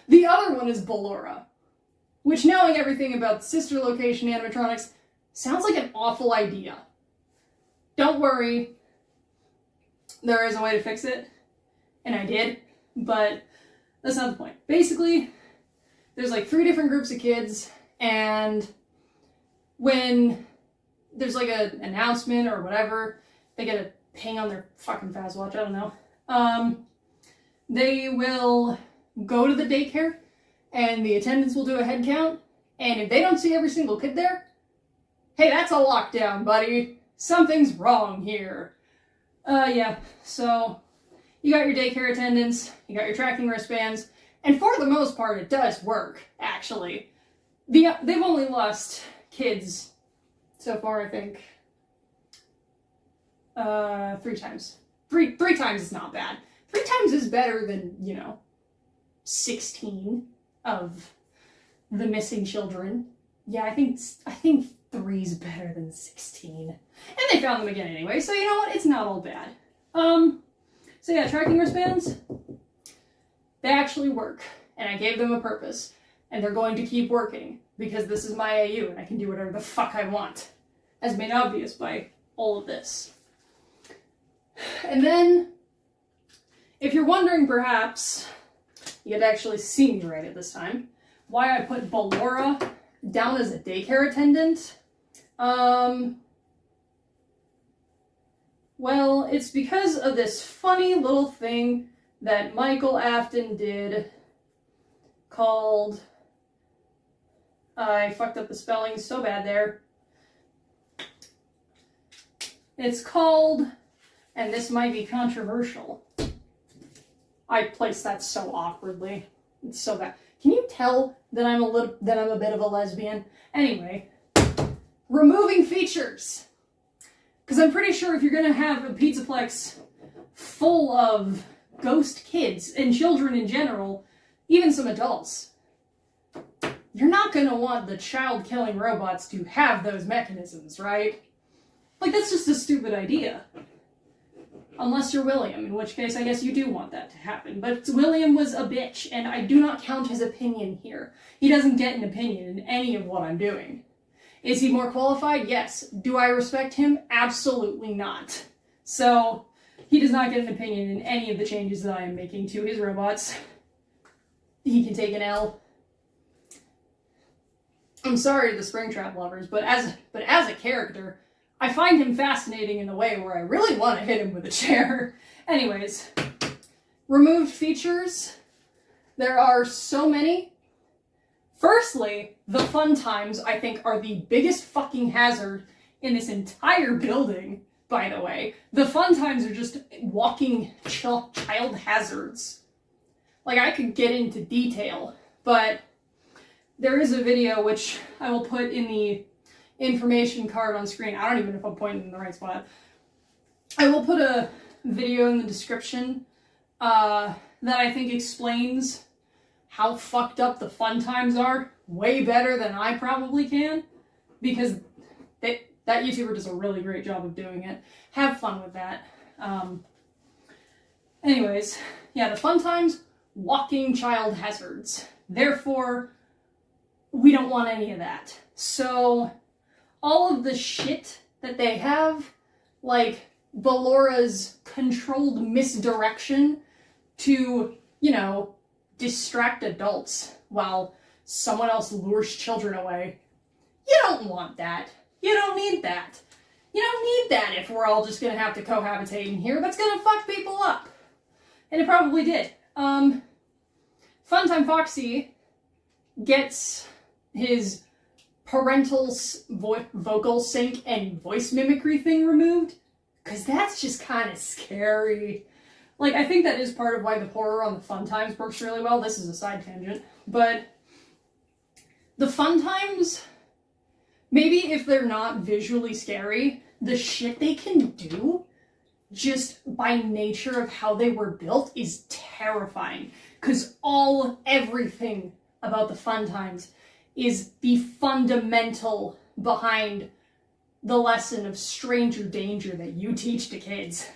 The other one is Ballora, which, knowing everything about sister location animatronics, sounds like an awful idea. Don't worry, there is a way to fix it, and I did, but that's not the point. Basically, there's like 3 different groups of kids, and when there's like an announcement or whatever, they get a ping on their fucking fast watch, I don't know. They will go to the daycare, and the attendants will do a head count, and if they don't see every single kid there, hey, that's a lockdown, buddy. Something's wrong here. Yeah, so you got your daycare attendants, you got your tracking wristbands, and for the most part, it does work, actually. They've only lost kids so far, I think, 3 times. Three times is not bad. 3 times is better than, 16 of the missing children. Yeah, I think 3's better than 16. And they found them again anyway, so you know what? It's not all bad. So yeah, tracking wristbands, they actually work, and I gave them a purpose, and they're going to keep working, because this is my AU, and I can do whatever the fuck I want, as made obvious by all of this. And then, if you're wondering perhaps, you had actually seen me right at this time, why I put Ballora down as a daycare attendant, well, it's because of this funny little thing that Michael Afton did called, I fucked up the spelling so bad there. It's called, and this might be controversial, I placed that so awkwardly. It's so bad. Can you tell that I'm a bit of a lesbian? Anyway, removing features. Because I'm pretty sure if you're going to have a Pizzaplex full of ghost kids and children in general, even some adults, you're not going to want the child-killing robots to have those mechanisms, right? Like, that's just a stupid idea. unless you're William, in which case I guess you do want that to happen. But William was a bitch, and I do not count his opinion here. He doesn't get an opinion in any of what I'm doing. Is he more qualified? Yes. Do I respect him? Absolutely not. So, he does not get an opinion in any of the changes that I am making to his robots. He can take an L. I'm sorry to the Springtrap lovers, but as a character, I find him fascinating in a way where I really want to hit him with a chair. Anyways, removed features. There are so many. Firstly, the fun times, I think, are the biggest fucking hazard in this entire building, by the way. The fun times are just walking child hazards. Like, I could get into detail, but there is a video which I will put in the information card on screen. I don't even know if I'm pointing in the right spot. I will put a video in the description that I think explains how fucked up the fun times are way better than I probably can, because that YouTuber does a really great job of doing it. Have fun with that. Anyways, yeah, the fun times, walking child hazards. Therefore, we don't want any of that. So, all of the shit that they have, like Bellora's controlled misdirection to, distract adults while someone else lures children away. You don't want that. You don't need that. You don't need that if we're all just gonna have to cohabitate in here. That's gonna fuck people up. And it probably did. Funtime Foxy gets his parental vocal sync and voice mimicry thing removed, because that's just kind of scary. Like, I think that is part of why the horror on the Fun Times works really well. This is a side tangent. But the Fun Times, maybe if they're not visually scary, the shit they can do, just by nature of how they were built, is terrifying. Because everything about the Fun Times is the fundamental behind the lesson of stranger danger that you teach to kids.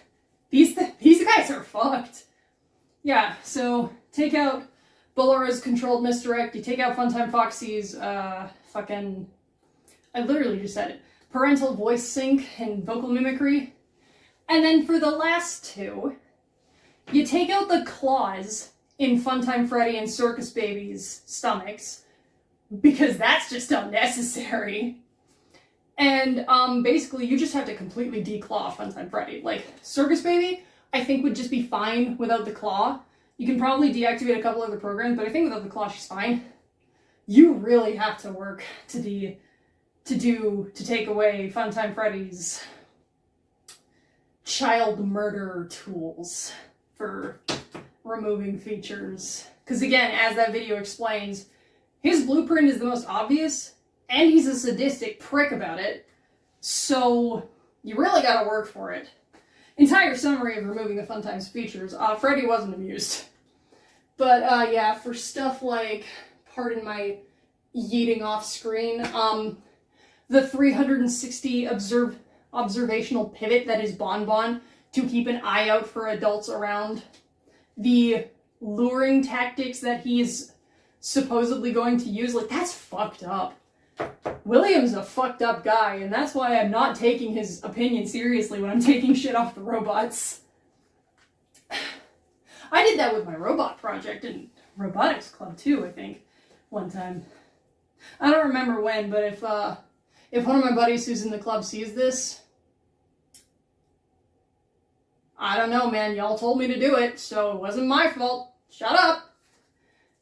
These guys are fucked. Yeah, so take out Bellora's controlled misdirect, you take out Funtime Foxy's I literally just said it, parental voice sync and vocal mimicry. And then for the last two, you take out the claws in Funtime Freddy and Circus Baby's stomachs, because that's just unnecessary. And basically you just have to completely declaw Funtime Freddy. Like, Circus Baby, I think would just be fine without the claw. You can probably deactivate a couple other programs, but I think without the claw she's fine. You really have to work to take away Funtime Freddy's child murder tools for removing features. Because again, as that video explains, his blueprint is the most obvious, and he's a sadistic prick about it, so you really gotta work for it. Entire summary of removing the Fun Times features. Freddy wasn't amused. But yeah, for stuff like, pardon my yeeting off screen, the 360 observational pivot that is Bonbon to keep an eye out for adults around, the luring tactics that he's supposedly going to use, like, that's fucked up. William's a fucked up guy, and that's why I'm not taking his opinion seriously when I'm taking shit off the robots. I did that with my robot project in Robotics Club too, I think, one time. I don't remember when, but if one of my buddies who's in the club sees this, I don't know, man, y'all told me to do it, so it wasn't my fault. Shut up!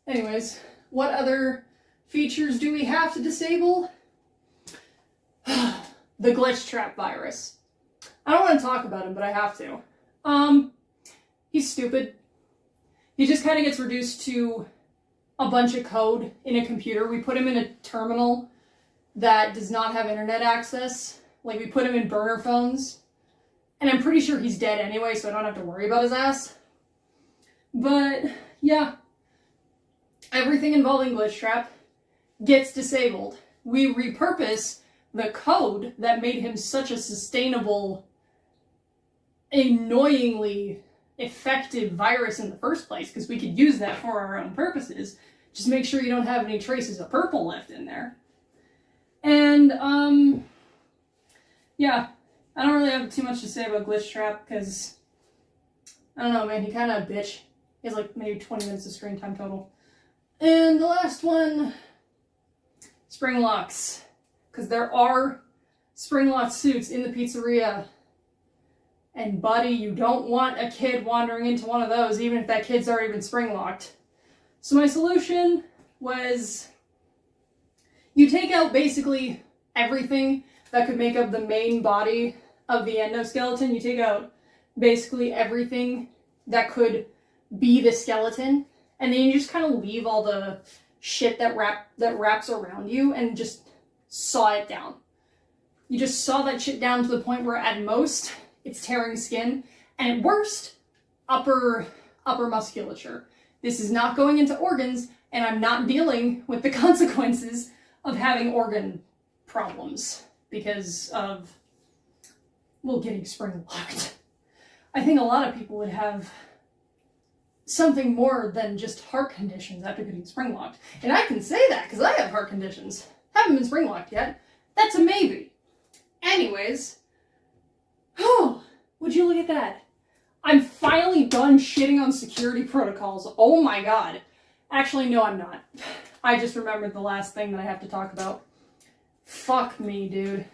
Anyways, what other features do we have to disable? The glitch trap virus. I don't want to talk about him, but I have to. He's stupid. He just kind of gets reduced to a bunch of code in a computer. We put him in a terminal that does not have internet access. Like, we put him in burner phones. And I'm pretty sure he's dead anyway, so I don't have to worry about his ass. But, yeah. Everything involving glitch trap gets disabled. We repurpose the code that made him such a sustainable annoyingly effective virus in the first place, because we could use that for our own purposes. Just make sure you don't have any traces of purple left in there. And, yeah, I don't really have too much to say about Glitch Trap, because, I don't know, man, he kind of a bitch. He has like maybe 20 minutes of screen time total. And the last one, spring locks. Because there are spring lock suits in the pizzeria. And buddy, you don't want a kid wandering into one of those, even if that kid's already been spring locked. So my solution was, you take out basically everything that could make up the main body of the endoskeleton. You take out basically everything that could be the skeleton, and then you just kind of leave all the shit that wraps around you and just saw it down. You just saw that shit down to the point where at most it's tearing skin, and at worst, upper musculature. This is not going into organs, and I'm not dealing with the consequences of having organ problems because of, well, getting spring locked. I think a lot of people would have something more than just heart conditions after getting spring locked. And I can say that because I have heart conditions. Haven't been spring locked yet. That's a maybe. Anyways, oh, would you look at that? I'm finally done shitting on security protocols. Oh my god. Actually, no, I'm not. I just remembered the last thing that I have to talk about. Fuck me, dude.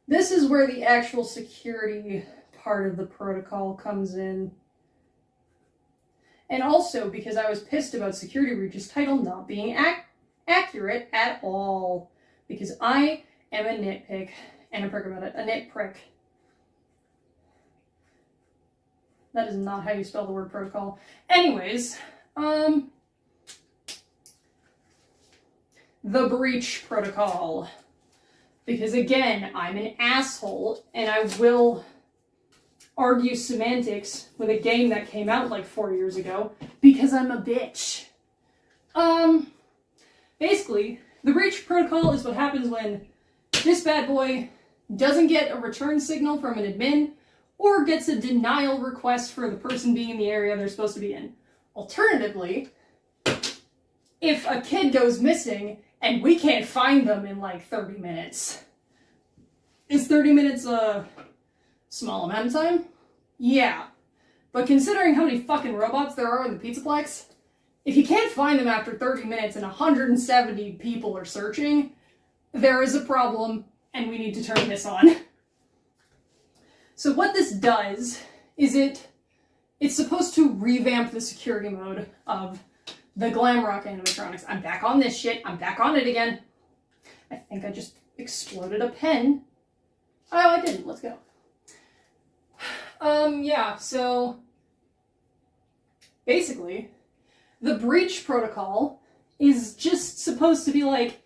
This is where the actual security part of the protocol comes in. And also because I was pissed about Security Breach's title not being accurate at all. Because I am a nitpick, and a prick about it. A nitprick. That is not how you spell the word protocol. Anyways, the breach protocol. Because again, I'm an asshole, and I will argue semantics with a game that came out like 4 years ago, because I'm a bitch. Basically, the breach protocol is what happens when this bad boy doesn't get a return signal from an admin, or gets a denial request for the person being in the area they're supposed to be in. Alternatively, if a kid goes missing and we can't find them in like 30 minutes. Is 30 minutes a small amount of time? Yeah. But considering how many fucking robots there are in the Pizzaplex, if you can't find them after 30 minutes and 170 people are searching, there is a problem and we need to turn this on. So what this does is it's supposed to revamp the security mode of the Glamrock animatronics. I'm back on this shit. I'm back on it again. I think I just exploded a pen. Oh, I didn't. Let's go. Yeah, so basically, the breach protocol is just supposed to be like,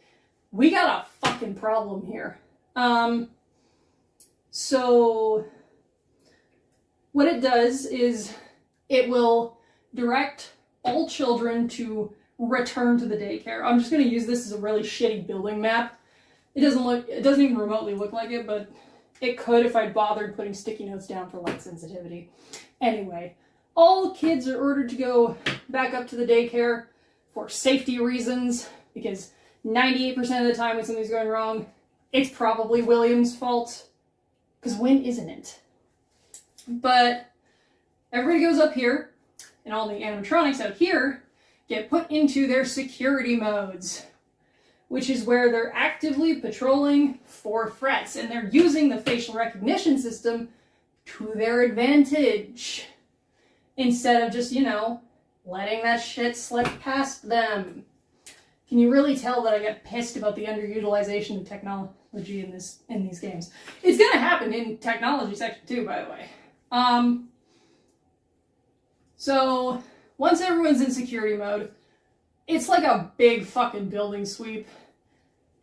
we got a fucking problem here. So what it does is it will direct all children to return to the daycare. I'm just going to use this as a really shitty building map. It doesn't even remotely look like it, but it could if I bothered putting sticky notes down for light sensitivity. Anyway, all kids are ordered to go back up to the daycare for safety reasons, because 98% of the time when something's going wrong, it's probably William's fault. Because when isn't it? But everybody goes up here, and all the animatronics out here get put into their security modes, which is where they're actively patrolling for threats, and they're using the facial recognition system to their advantage, instead of just, letting that shit slip past them. Can you really tell that I get pissed about the underutilization of technology in these games? It's gonna happen in technology section too, by the way. So once everyone's in security mode, it's like a big fucking building sweep.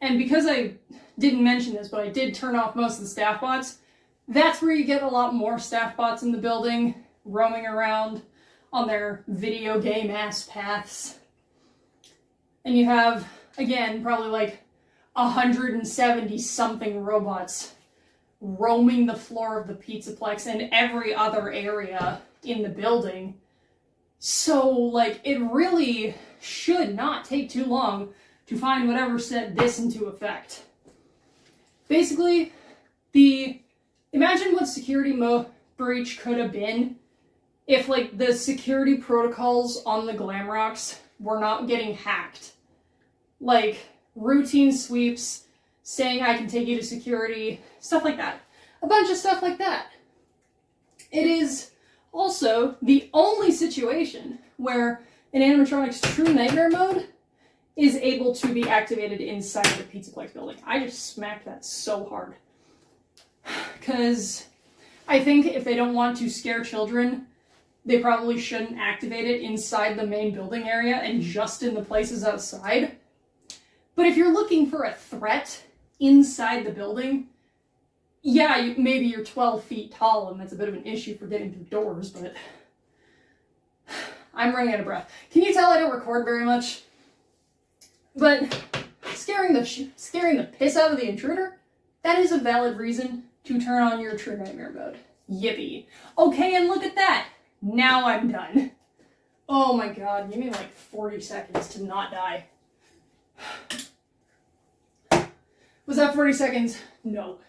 And because I didn't mention this, but I did turn off most of the staff bots, that's where you get a lot more staff bots in the building, roaming around on their video game ass paths. And you have, again, probably like 170 something robots roaming the floor of the Pizzaplex and every other area in the building. So, like, it really should not take too long to find whatever set this into effect. Basically, imagine what security breach could have been if, like, the security protocols on the Glamrocks were not getting hacked. Like, routine sweeps, saying I can take you to security, stuff like that. A bunch of stuff like that. It is also the only situation where an animatronic's true nightmare mode is able to be activated inside the Pizzaplex building. I just smacked that so hard. Because I think if they don't want to scare children, they probably shouldn't activate it inside the main building area and just in the places outside. But if you're looking for a threat inside the building, yeah, maybe you're 12 feet tall and that's a bit of an issue for getting through doors, but I'm running out of breath. Can you tell I don't record very much? But scaring the piss out of the intruder, that is a valid reason to turn on your true nightmare mode. Yippee. Okay, and look at that. Now I'm done. Oh my god, give me like 40 seconds to not die. Was that 40 seconds? No.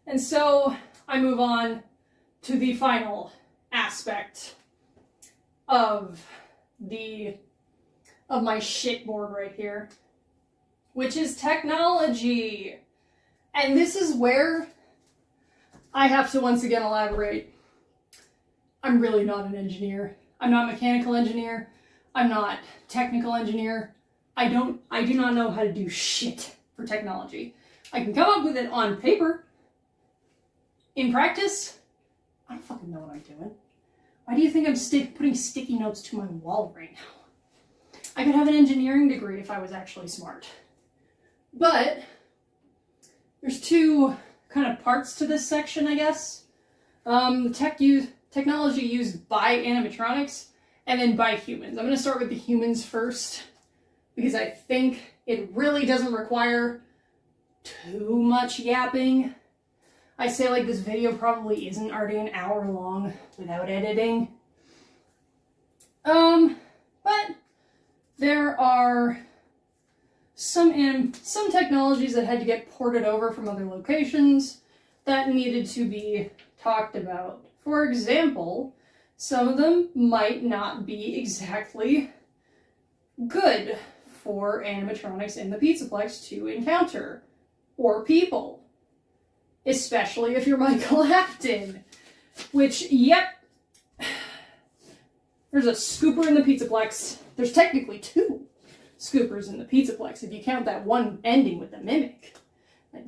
And so I move on to the final aspect of my shitboard right here, which is technology. And this is where I have to once again elaborate. I'm really not an engineer. I'm not a mechanical engineer. I'm not technical engineer. I do not know how to do shit for technology. I can come up with it on paper. In practice, I don't fucking know what I'm doing. Why do you think I'm putting sticky notes to my wall right now? I could have an engineering degree if I was actually smart. But there's two kind of parts to this section, I guess. Technology used by animatronics and then by humans. I'm going to start with the humans first because I think it really doesn't require too much yapping. I say like this video probably isn't already an hour long without editing. But there are some technologies that had to get ported over from other locations that needed to be talked about. For example, some of them might not be exactly good for animatronics in the Pizzaplex to encounter, or people. Especially if you're Michael Afton. Which, yep, there's a scooper in the Pizzaplex. There's technically two scoopers in the Pizzaplex if you count that one ending with the mimic.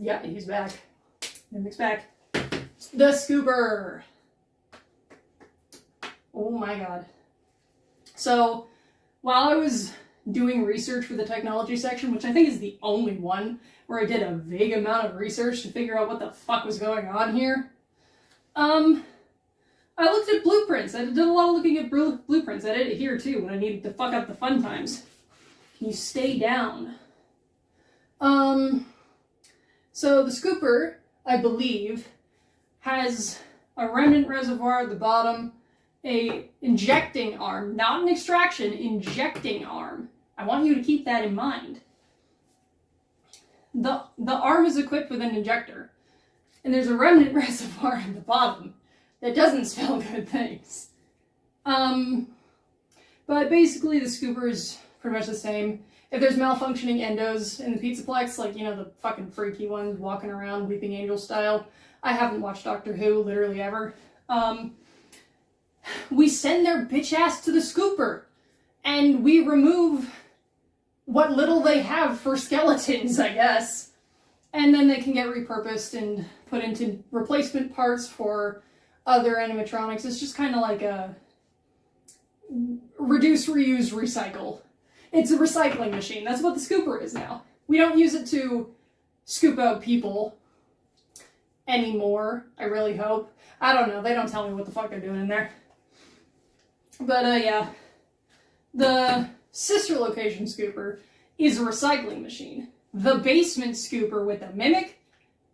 Yeah, he's back. Mimic's back. The scooper. Oh my god. So, while I was doing research for the technology section, which I think is the only one where I did a vague amount of research to figure out what the fuck was going on here, I looked at blueprints. I did a lot of looking at blueprints. I did it here too when I needed to fuck up the fun times. Can you stay down? So the scooper, I believe, has a remnant reservoir at the bottom, a injecting arm, not an extraction, injecting arm. I want you to keep that in mind. The arm is equipped with an injector, and there's a remnant reservoir at the bottom that doesn't spell good things. But basically the scooper is pretty much the same. If there's malfunctioning endos in the Pizzaplex, like, you know, the fucking freaky ones walking around Weeping Angel style, I haven't watched Doctor Who literally ever, we send their bitch ass to the scooper, and we remove what little they have for skeletons, I guess. And then they can get repurposed and put into replacement parts for other animatronics. It's just kind of like a reduce, reuse, recycle. It's a recycling machine. That's what the scooper is now. We don't use it to scoop out people anymore, I really hope. I don't know. They don't tell me what the fuck they're doing in there. But, yeah. The sister location scooper is a recycling machine. The basement scooper with the mimic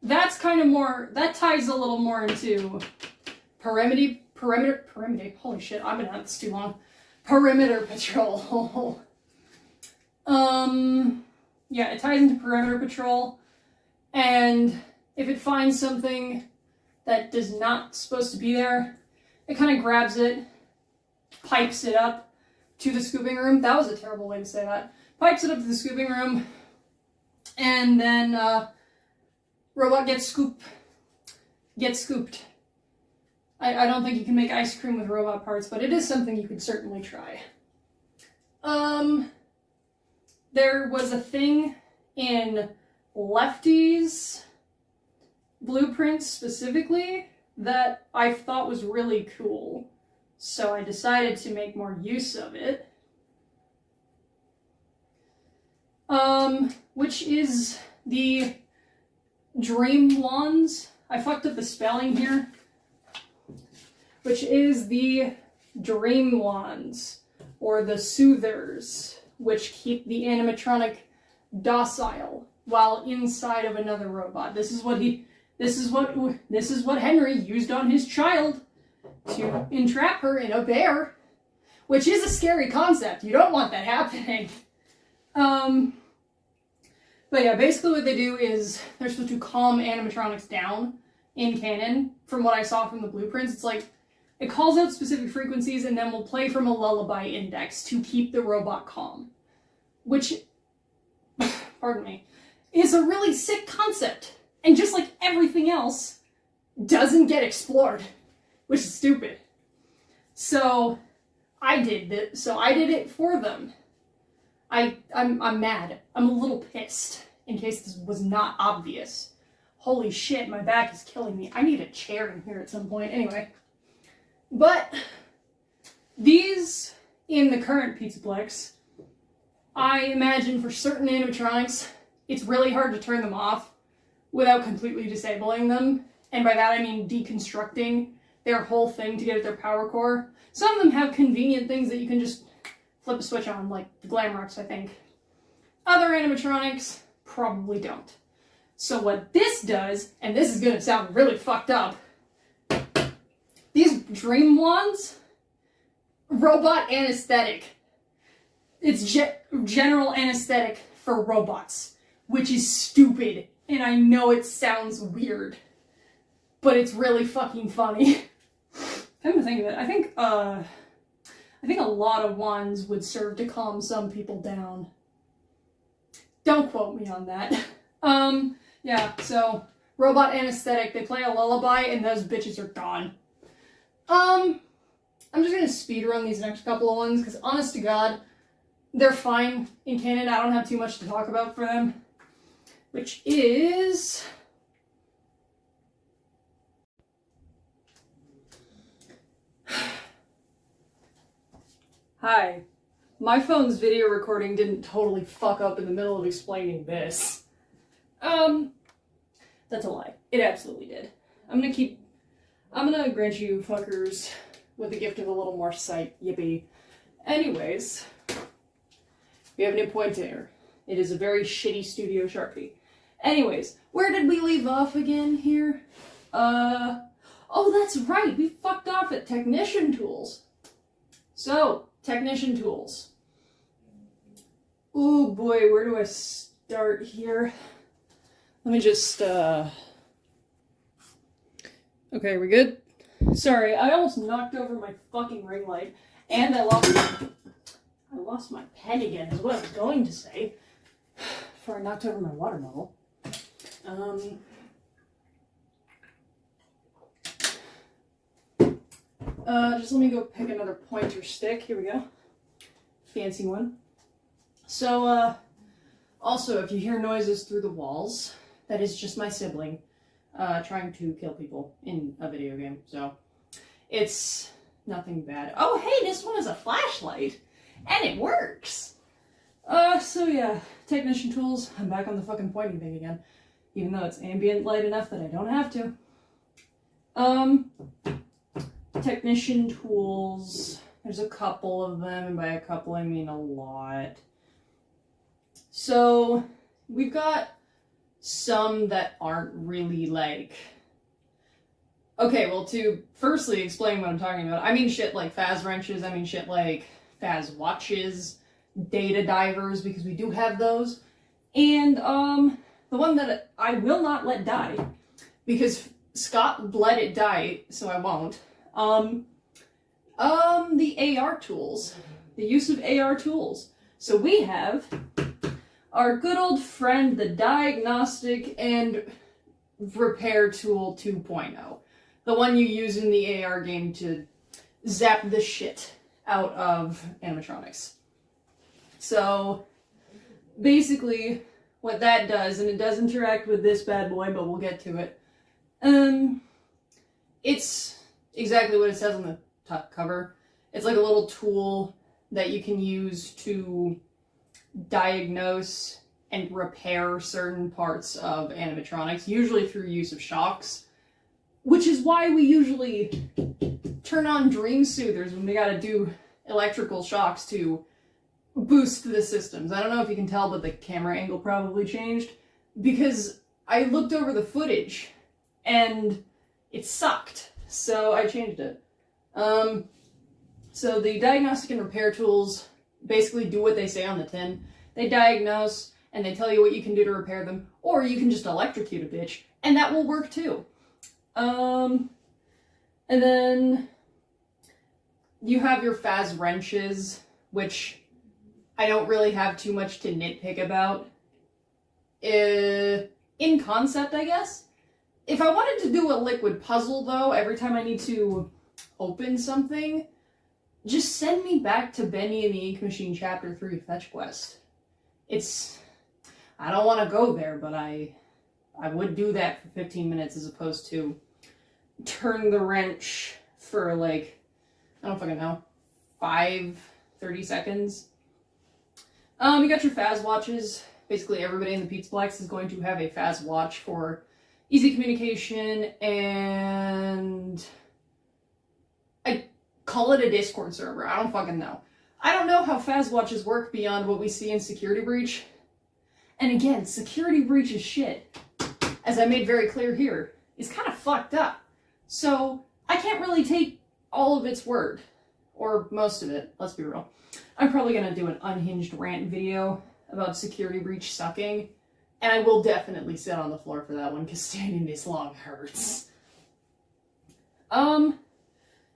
that's kind of more, that ties a little more into perimeter, holy shit, I've been at this too long. Perimeter patrol. Yeah, it ties into perimeter patrol, and if it finds something that is not supposed to be there, it kind of grabs it, pipes it up to the scooping room. That was a terrible way to say that. Pipes it up to the scooping room, and then robot gets scooped. I don't think you can make ice cream with robot parts, but it is something you could certainly try. There was a thing in Lefty's blueprints specifically that I thought was really cool, so I decided to make more use of it. Which is the Dream Wands. I fucked up the spelling here. Which is the Dream Wands, or the Soothers, which keep the animatronic docile while inside of another robot. This is what Henry used on his child to entrap her in a bear, which is a scary concept. You don't want that happening. But yeah, basically what they do is they're supposed to calm animatronics down in canon. From what I saw from the blueprints, it's like it calls out specific frequencies and then will play from a lullaby index to keep the robot calm. Which, pardon me, is a really sick concept. And just like everything else, doesn't get explored, which is stupid. So I did it for them. I'm mad. I'm a little pissed, in case this was not obvious. Holy shit, my back is killing me. I need a chair in here at some point. Anyway. But these, in the current Pizzaplex, I imagine for certain animatronics, it's really hard to turn them off without completely disabling them. And by that I mean deconstructing their whole thing to get at their power core. Some of them have convenient things that you can just flip a switch on, like the Glamrox, I think. Other animatronics probably don't. So what this does, and this is going to sound really fucked up, these Dream Wands, robot anesthetic. It's general anesthetic for robots, which is stupid, and I know it sounds weird, but it's really fucking funny. Come to think of it, I think a lot of wands would serve to calm some people down. Don't quote me on that. Yeah, so robot anesthetic, they play a lullaby and those bitches are gone. I'm just gonna speedrun these next couple of ones, because honest to God, they're fine in canon. I don't have too much to talk about for them. Which is... Hi. My phone's video recording didn't totally fuck up in the middle of explaining this. That's a lie. It absolutely did. I'm gonna grant you fuckers with the gift of a little more sight. Yippee. Anyways, we have a new pointer. It is a very shitty Studio Sharpie. Anyways, where did we leave off again here? Oh, that's right. We fucked off at Technician Tools. So, Technician Tools. Oh boy, where do I start here? Let me just, Okay, we good? Sorry, I almost knocked over my fucking ring light, and I lost my pen again, is what I was going to say, before I knocked over my water bottle. Just let me go pick another pointer stick. Here we go. Fancy one. So, also, if you hear noises through the walls, that is just my sibling trying to kill people in a video game. So, it's nothing bad. Oh, hey, this one is a flashlight, and it works! So yeah, Technician Tools. I'm back on the fucking pointing thing again, even though it's ambient light enough that I don't have to. Technician Tools. There's a couple of them, and by a couple I mean a lot. So, we've got some that aren't really like... Okay, well, to firstly explain what I'm talking about, I mean shit like Faz wrenches, I mean shit like Faz watches, data divers, because we do have those, and the one that I will not let die, because Scott let it die, so I won't, the AR tools, the use of AR tools. So we have our good old friend, the Diagnostic and Repair Tool 2.0. The one you use in the AR game to zap the shit out of animatronics. So, basically, what that does, and it does interact with this bad boy, but we'll get to it. It's exactly what it says on the top cover. It's like a little tool that you can use to diagnose and repair certain parts of animatronics, usually through use of shocks, which is why we usually turn on dream soothers when we gotta do electrical shocks to boost the systems. I don't know if you can tell, but the camera angle probably changed, because I looked over the footage and it sucked, so I changed it. So the diagnostic and repair tools basically do what they say on the tin. They diagnose, and they tell you what you can do to repair them, or you can just electrocute a bitch, and that will work too. And then you have your Faz wrenches, which I don't really have too much to nitpick about. In concept, I guess. If I wanted to do a liquid puzzle, though, every time I need to open something, just send me back to Benny and the Ink Machine Chapter 3 Fetch Quest. I don't want to go there, but I would do that for 15 minutes as opposed to turn the wrench for like, I don't fucking know, 30 seconds. You got your Faz watches. Basically everybody in the Pizzaplex is going to have a Faz watch for easy communication, and I call it a Discord server. I don't fucking know. I don't know how Faz watches work beyond what we see in Security Breach. And again, Security Breach is shit, as I made very clear here, is kind of fucked up. So I can't really take all of its word, or most of it, let's be real. I'm probably going to do an unhinged rant video about Security Breach sucking, and I will definitely sit on the floor for that one, because standing this long hurts.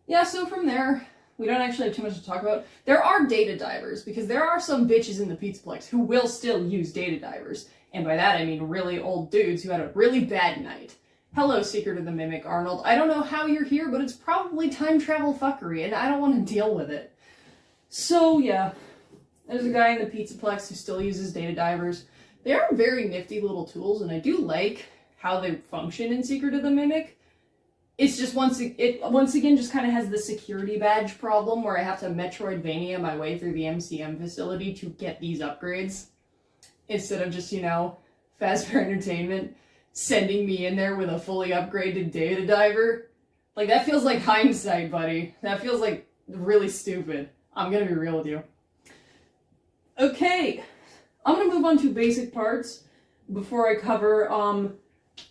Yeah, so from there, we don't actually have too much to talk about. There are data divers, because there are some bitches in the Pizzaplex who will still use data divers, and by that I mean really old dudes who had a really bad night. Hello, Secret of the Mimic, Arnold. I don't know how you're here, but it's probably time travel fuckery, and I don't want to deal with it. So, yeah. There's a guy in the Pizzaplex who still uses data divers. They are very nifty little tools, and I do like how they function in Secret of the Mimic. It's just once again just kind of has the security badge problem where I have to Metroidvania my way through the MCM facility to get these upgrades. Instead of just, Fazbear Entertainment sending me in there with a fully upgraded data diver. Like, that feels like hindsight, buddy. That feels like really stupid. I'm gonna be real with you. Okay, I'm gonna move on to basic parts before I cover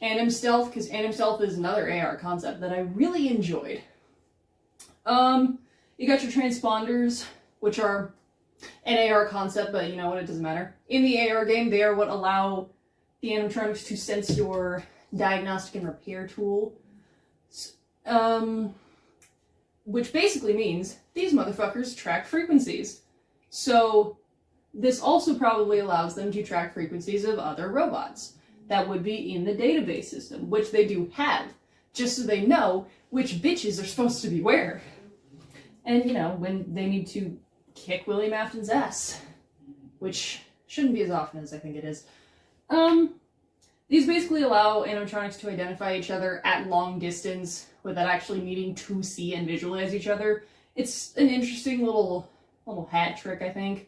Anim Stealth, because Anim Stealth is another AR concept that I really enjoyed. You got your transponders, which are an AR concept, but you know what, it doesn't matter. In the AR game, they are what allow the animatronics to sense your diagnostic and repair tool. Which basically means these motherfuckers track frequencies. So this also probably allows them to track frequencies of other robots that would be in the database system, which they do have, just so they know which bitches are supposed to be where. And, when they need to kick William Afton's ass, which shouldn't be as often as I think it is. These basically allow animatronics to identify each other at long distance without actually needing to see and visualize each other. It's an interesting little hat trick, I think.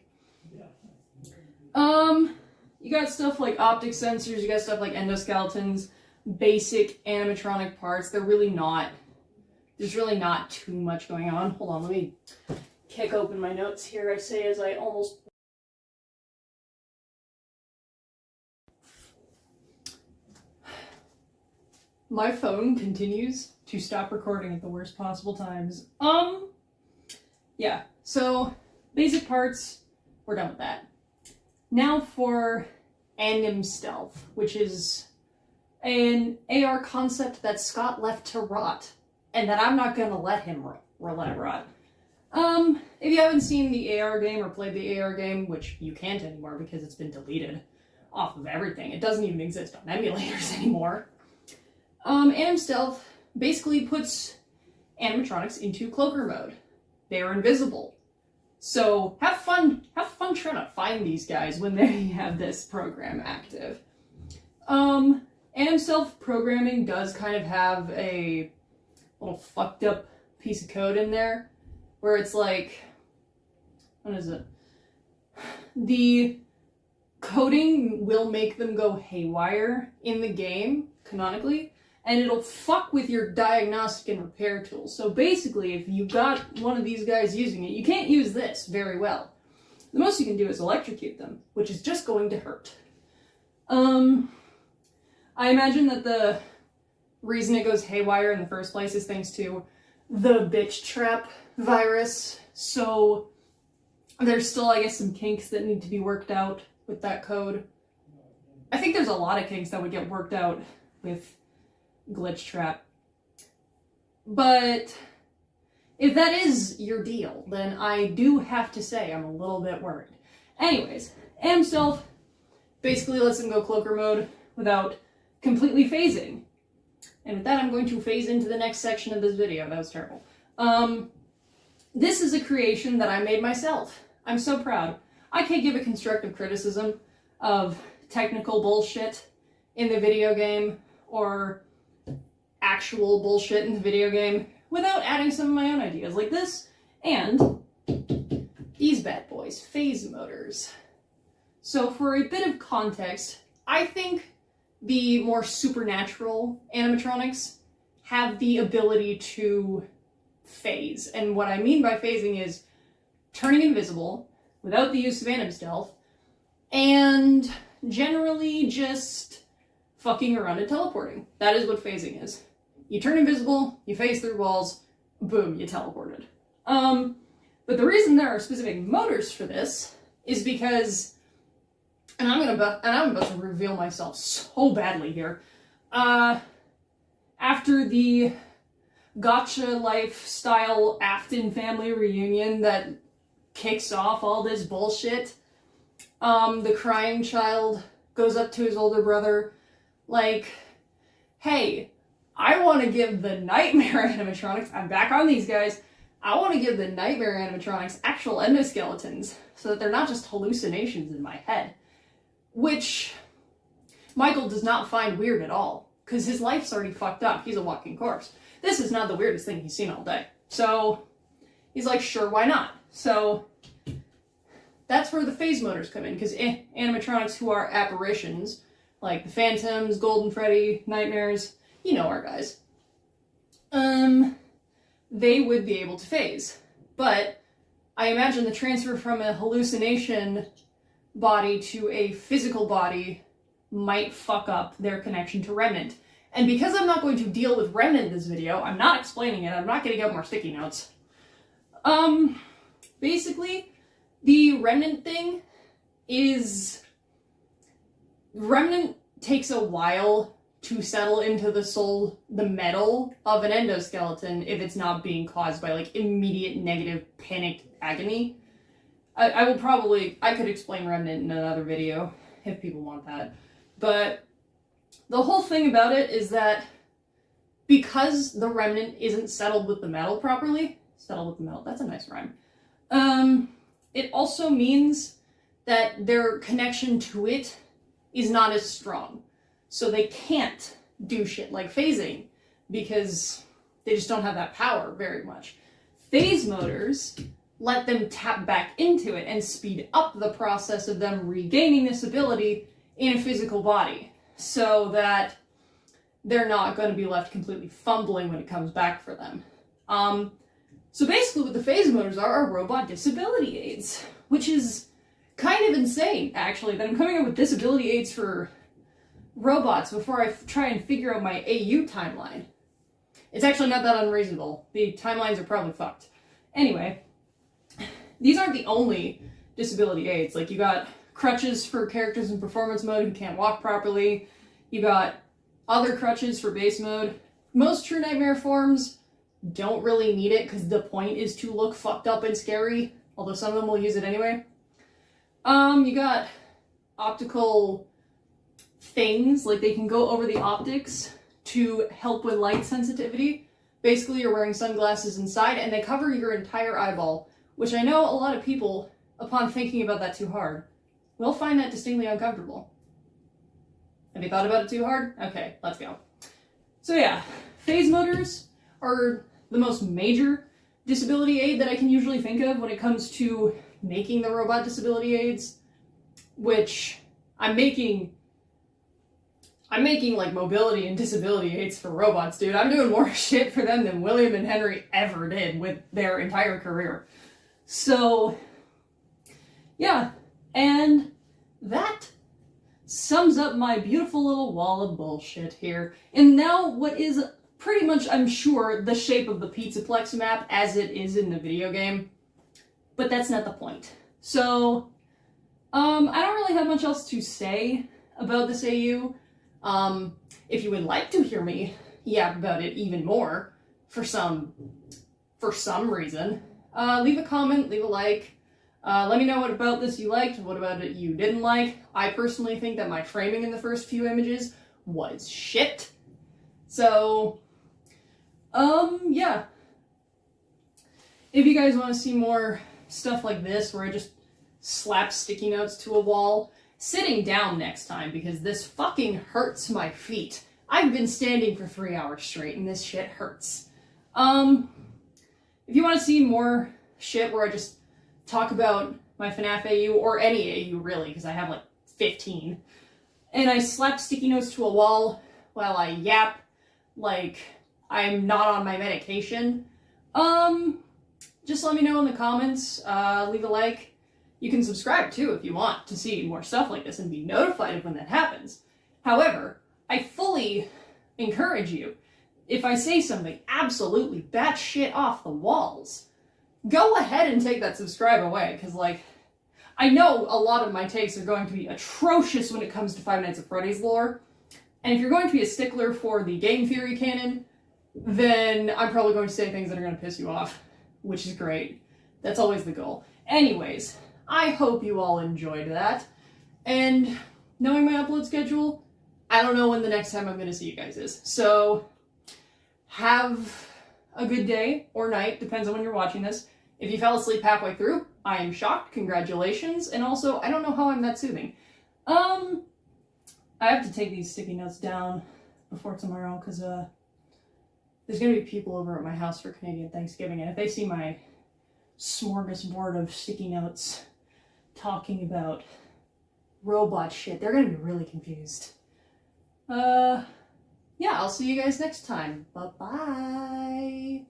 You got stuff like optic sensors, you got stuff like endoskeletons, basic animatronic parts. There's really not too much going on. Hold on, let me kick open my notes here, I say as I almost... My phone continues to stop recording at the worst possible times. Yeah, so basic parts, we're done with that. Now for Anim Stealth, which is an AR concept that Scott left to rot, and that I'm not gonna let him let rot. If you haven't seen the AR game or played the AR game, which you can't anymore because it's been deleted off of everything, it doesn't even exist on emulators anymore. Anim Stealth basically puts animatronics into cloaker mode. They are invisible. So have fun trying to find these guys when they have this program active. Anim Stealth programming does kind of have a little fucked up piece of code in there, where it's like, what is it? The coding will make them go haywire in the game, canonically, and it'll fuck with your diagnostic and repair tools. So basically, if you got one of these guys using it, you can't use this very well. The most you can do is electrocute them, which is just going to hurt. I imagine that the reason it goes haywire in the first place is thanks to the bitch trap virus. So there's still, I guess, some kinks that need to be worked out with that code. I think there's a lot of kinks that would get worked out with glitch trap. But if that is your deal, then I do have to say I'm a little bit worried. Anyways, Anim Stealth basically lets them go cloaker mode without completely phasing. And with that, I'm going to phase into the next section of this video. That was terrible. This is a creation that I made myself. I'm so proud. I can't give a constructive criticism of technical bullshit in the video game or actual bullshit in the video game without adding some of my own ideas like this and these bad boys, phase motors. So for a bit of context, I think the more supernatural animatronics have the ability to phase. And what I mean by phasing is turning invisible without the use of Anim Stealth and generally just fucking around and teleporting. That is what phasing is. You turn invisible, you phase through walls, boom, you teleported. But the reason there are specific motors for this is because, and I'm about to reveal myself so badly here. After the Gotcha Lifestyle Afton family reunion that kicks off all this bullshit, the crying child goes up to his older brother, like, hey, I want to give the Nightmare animatronics, I'm back on these guys, I want to give the Nightmare animatronics actual endoskeletons so that they're not just hallucinations in my head. Which Michael does not find weird at all, because his life's already fucked up. He's a walking corpse. This is not the weirdest thing he's seen all day. So he's like, sure, why not? So that's where the phase motors come in, because animatronics who are apparitions, like the Phantoms, Golden Freddy, Nightmares, you know our guys, they would be able to phase. But I imagine the transfer from a hallucination body to a physical body might fuck up their connection to Remnant. And because I'm not going to deal with Remnant in this video, I'm not explaining it, I'm not getting out more sticky notes. Basically, the Remnant thing is... Remnant takes a while to settle into the metal of an endoskeleton if it's not being caused by, like, immediate negative panicked agony. I could explain Remnant in another video if people want that. But the whole thing about it is that because the Remnant isn't settled with the metal properly, that's a nice rhyme, it also means that their connection to it is not as strong. So they can't do shit like phasing because they just don't have that power very much. Phase motors let them tap back into it and speed up the process of them regaining this ability in a physical body so that they're not going to be left completely fumbling when it comes back for them. So basically what the phase motors are robot disability aids, which is kind of insane, actually, that I'm coming up with disability aids for robots before I try and figure out my AU timeline. It's actually not that unreasonable. The timelines are probably fucked. Anyway, these aren't the only disability aids. Like, you got crutches for characters in performance mode who can't walk properly. You got other crutches for base mode. Most True Nightmare forms don't really need it because the point is to look fucked up and scary, although some of them will use it anyway. You got optical things, like they can go over the optics to help with light sensitivity. Basically, you're wearing sunglasses inside and they cover your entire eyeball, which I know a lot of people, upon thinking about that too hard, will find that distinctly uncomfortable. Have you thought about it too hard? Okay, let's go. So yeah, phase motors are the most major disability aid that I can usually think of when it comes to making the robot disability aids, which I'm making like mobility and disability aids for robots, dude. I'm doing more shit for them than William and Henry ever did with their entire career. So, yeah, and that sums up my beautiful little wall of bullshit here. And now what is pretty much, I'm sure, the shape of the Pizzaplex map as it is in the video game. But that's not the point. So, I don't really have much else to say about this AU. If you would like to hear me yap about it even more for some reason, leave a comment, leave a like. Let me know what about this you liked, what about it you didn't like. I personally think that my framing in the first few images was shit. So, yeah. If you guys want to see more stuff like this, where I just slap sticky notes to a wall, sitting down next time, because this fucking hurts my feet. I've been standing for 3 hours straight, and this shit hurts. If you want to see more shit where I just talk about my FNAF AU, or any AU really, because I have like 15, and I slap sticky notes to a wall while I yap like I'm not on my medication, just let me know in the comments, leave a like. You can subscribe too if you want to see more stuff like this and be notified of when that happens. However, I fully encourage you, if I say something absolutely batshit off the walls, go ahead and take that subscribe away, because, like, I know a lot of my takes are going to be atrocious when it comes to Five Nights at Freddy's lore, and if you're going to be a stickler for the game theory canon, then I'm probably going to say things that are going to piss you off, which is great. That's always the goal. Anyways, I hope you all enjoyed that, and knowing my upload schedule, I don't know when the next time I'm going to see you guys is. So, have a good day or night, depends on when you're watching this. If you fell asleep halfway through, I am shocked, congratulations, and also, I don't know how I'm that soothing. I have to take these sticky notes down before tomorrow, because there's going to be people over at my house for Canadian Thanksgiving, and if they see my smorgasbord of sticky notes talking about robot shit, they're going to be really confused. Yeah, I'll see you guys next time. Bye-bye.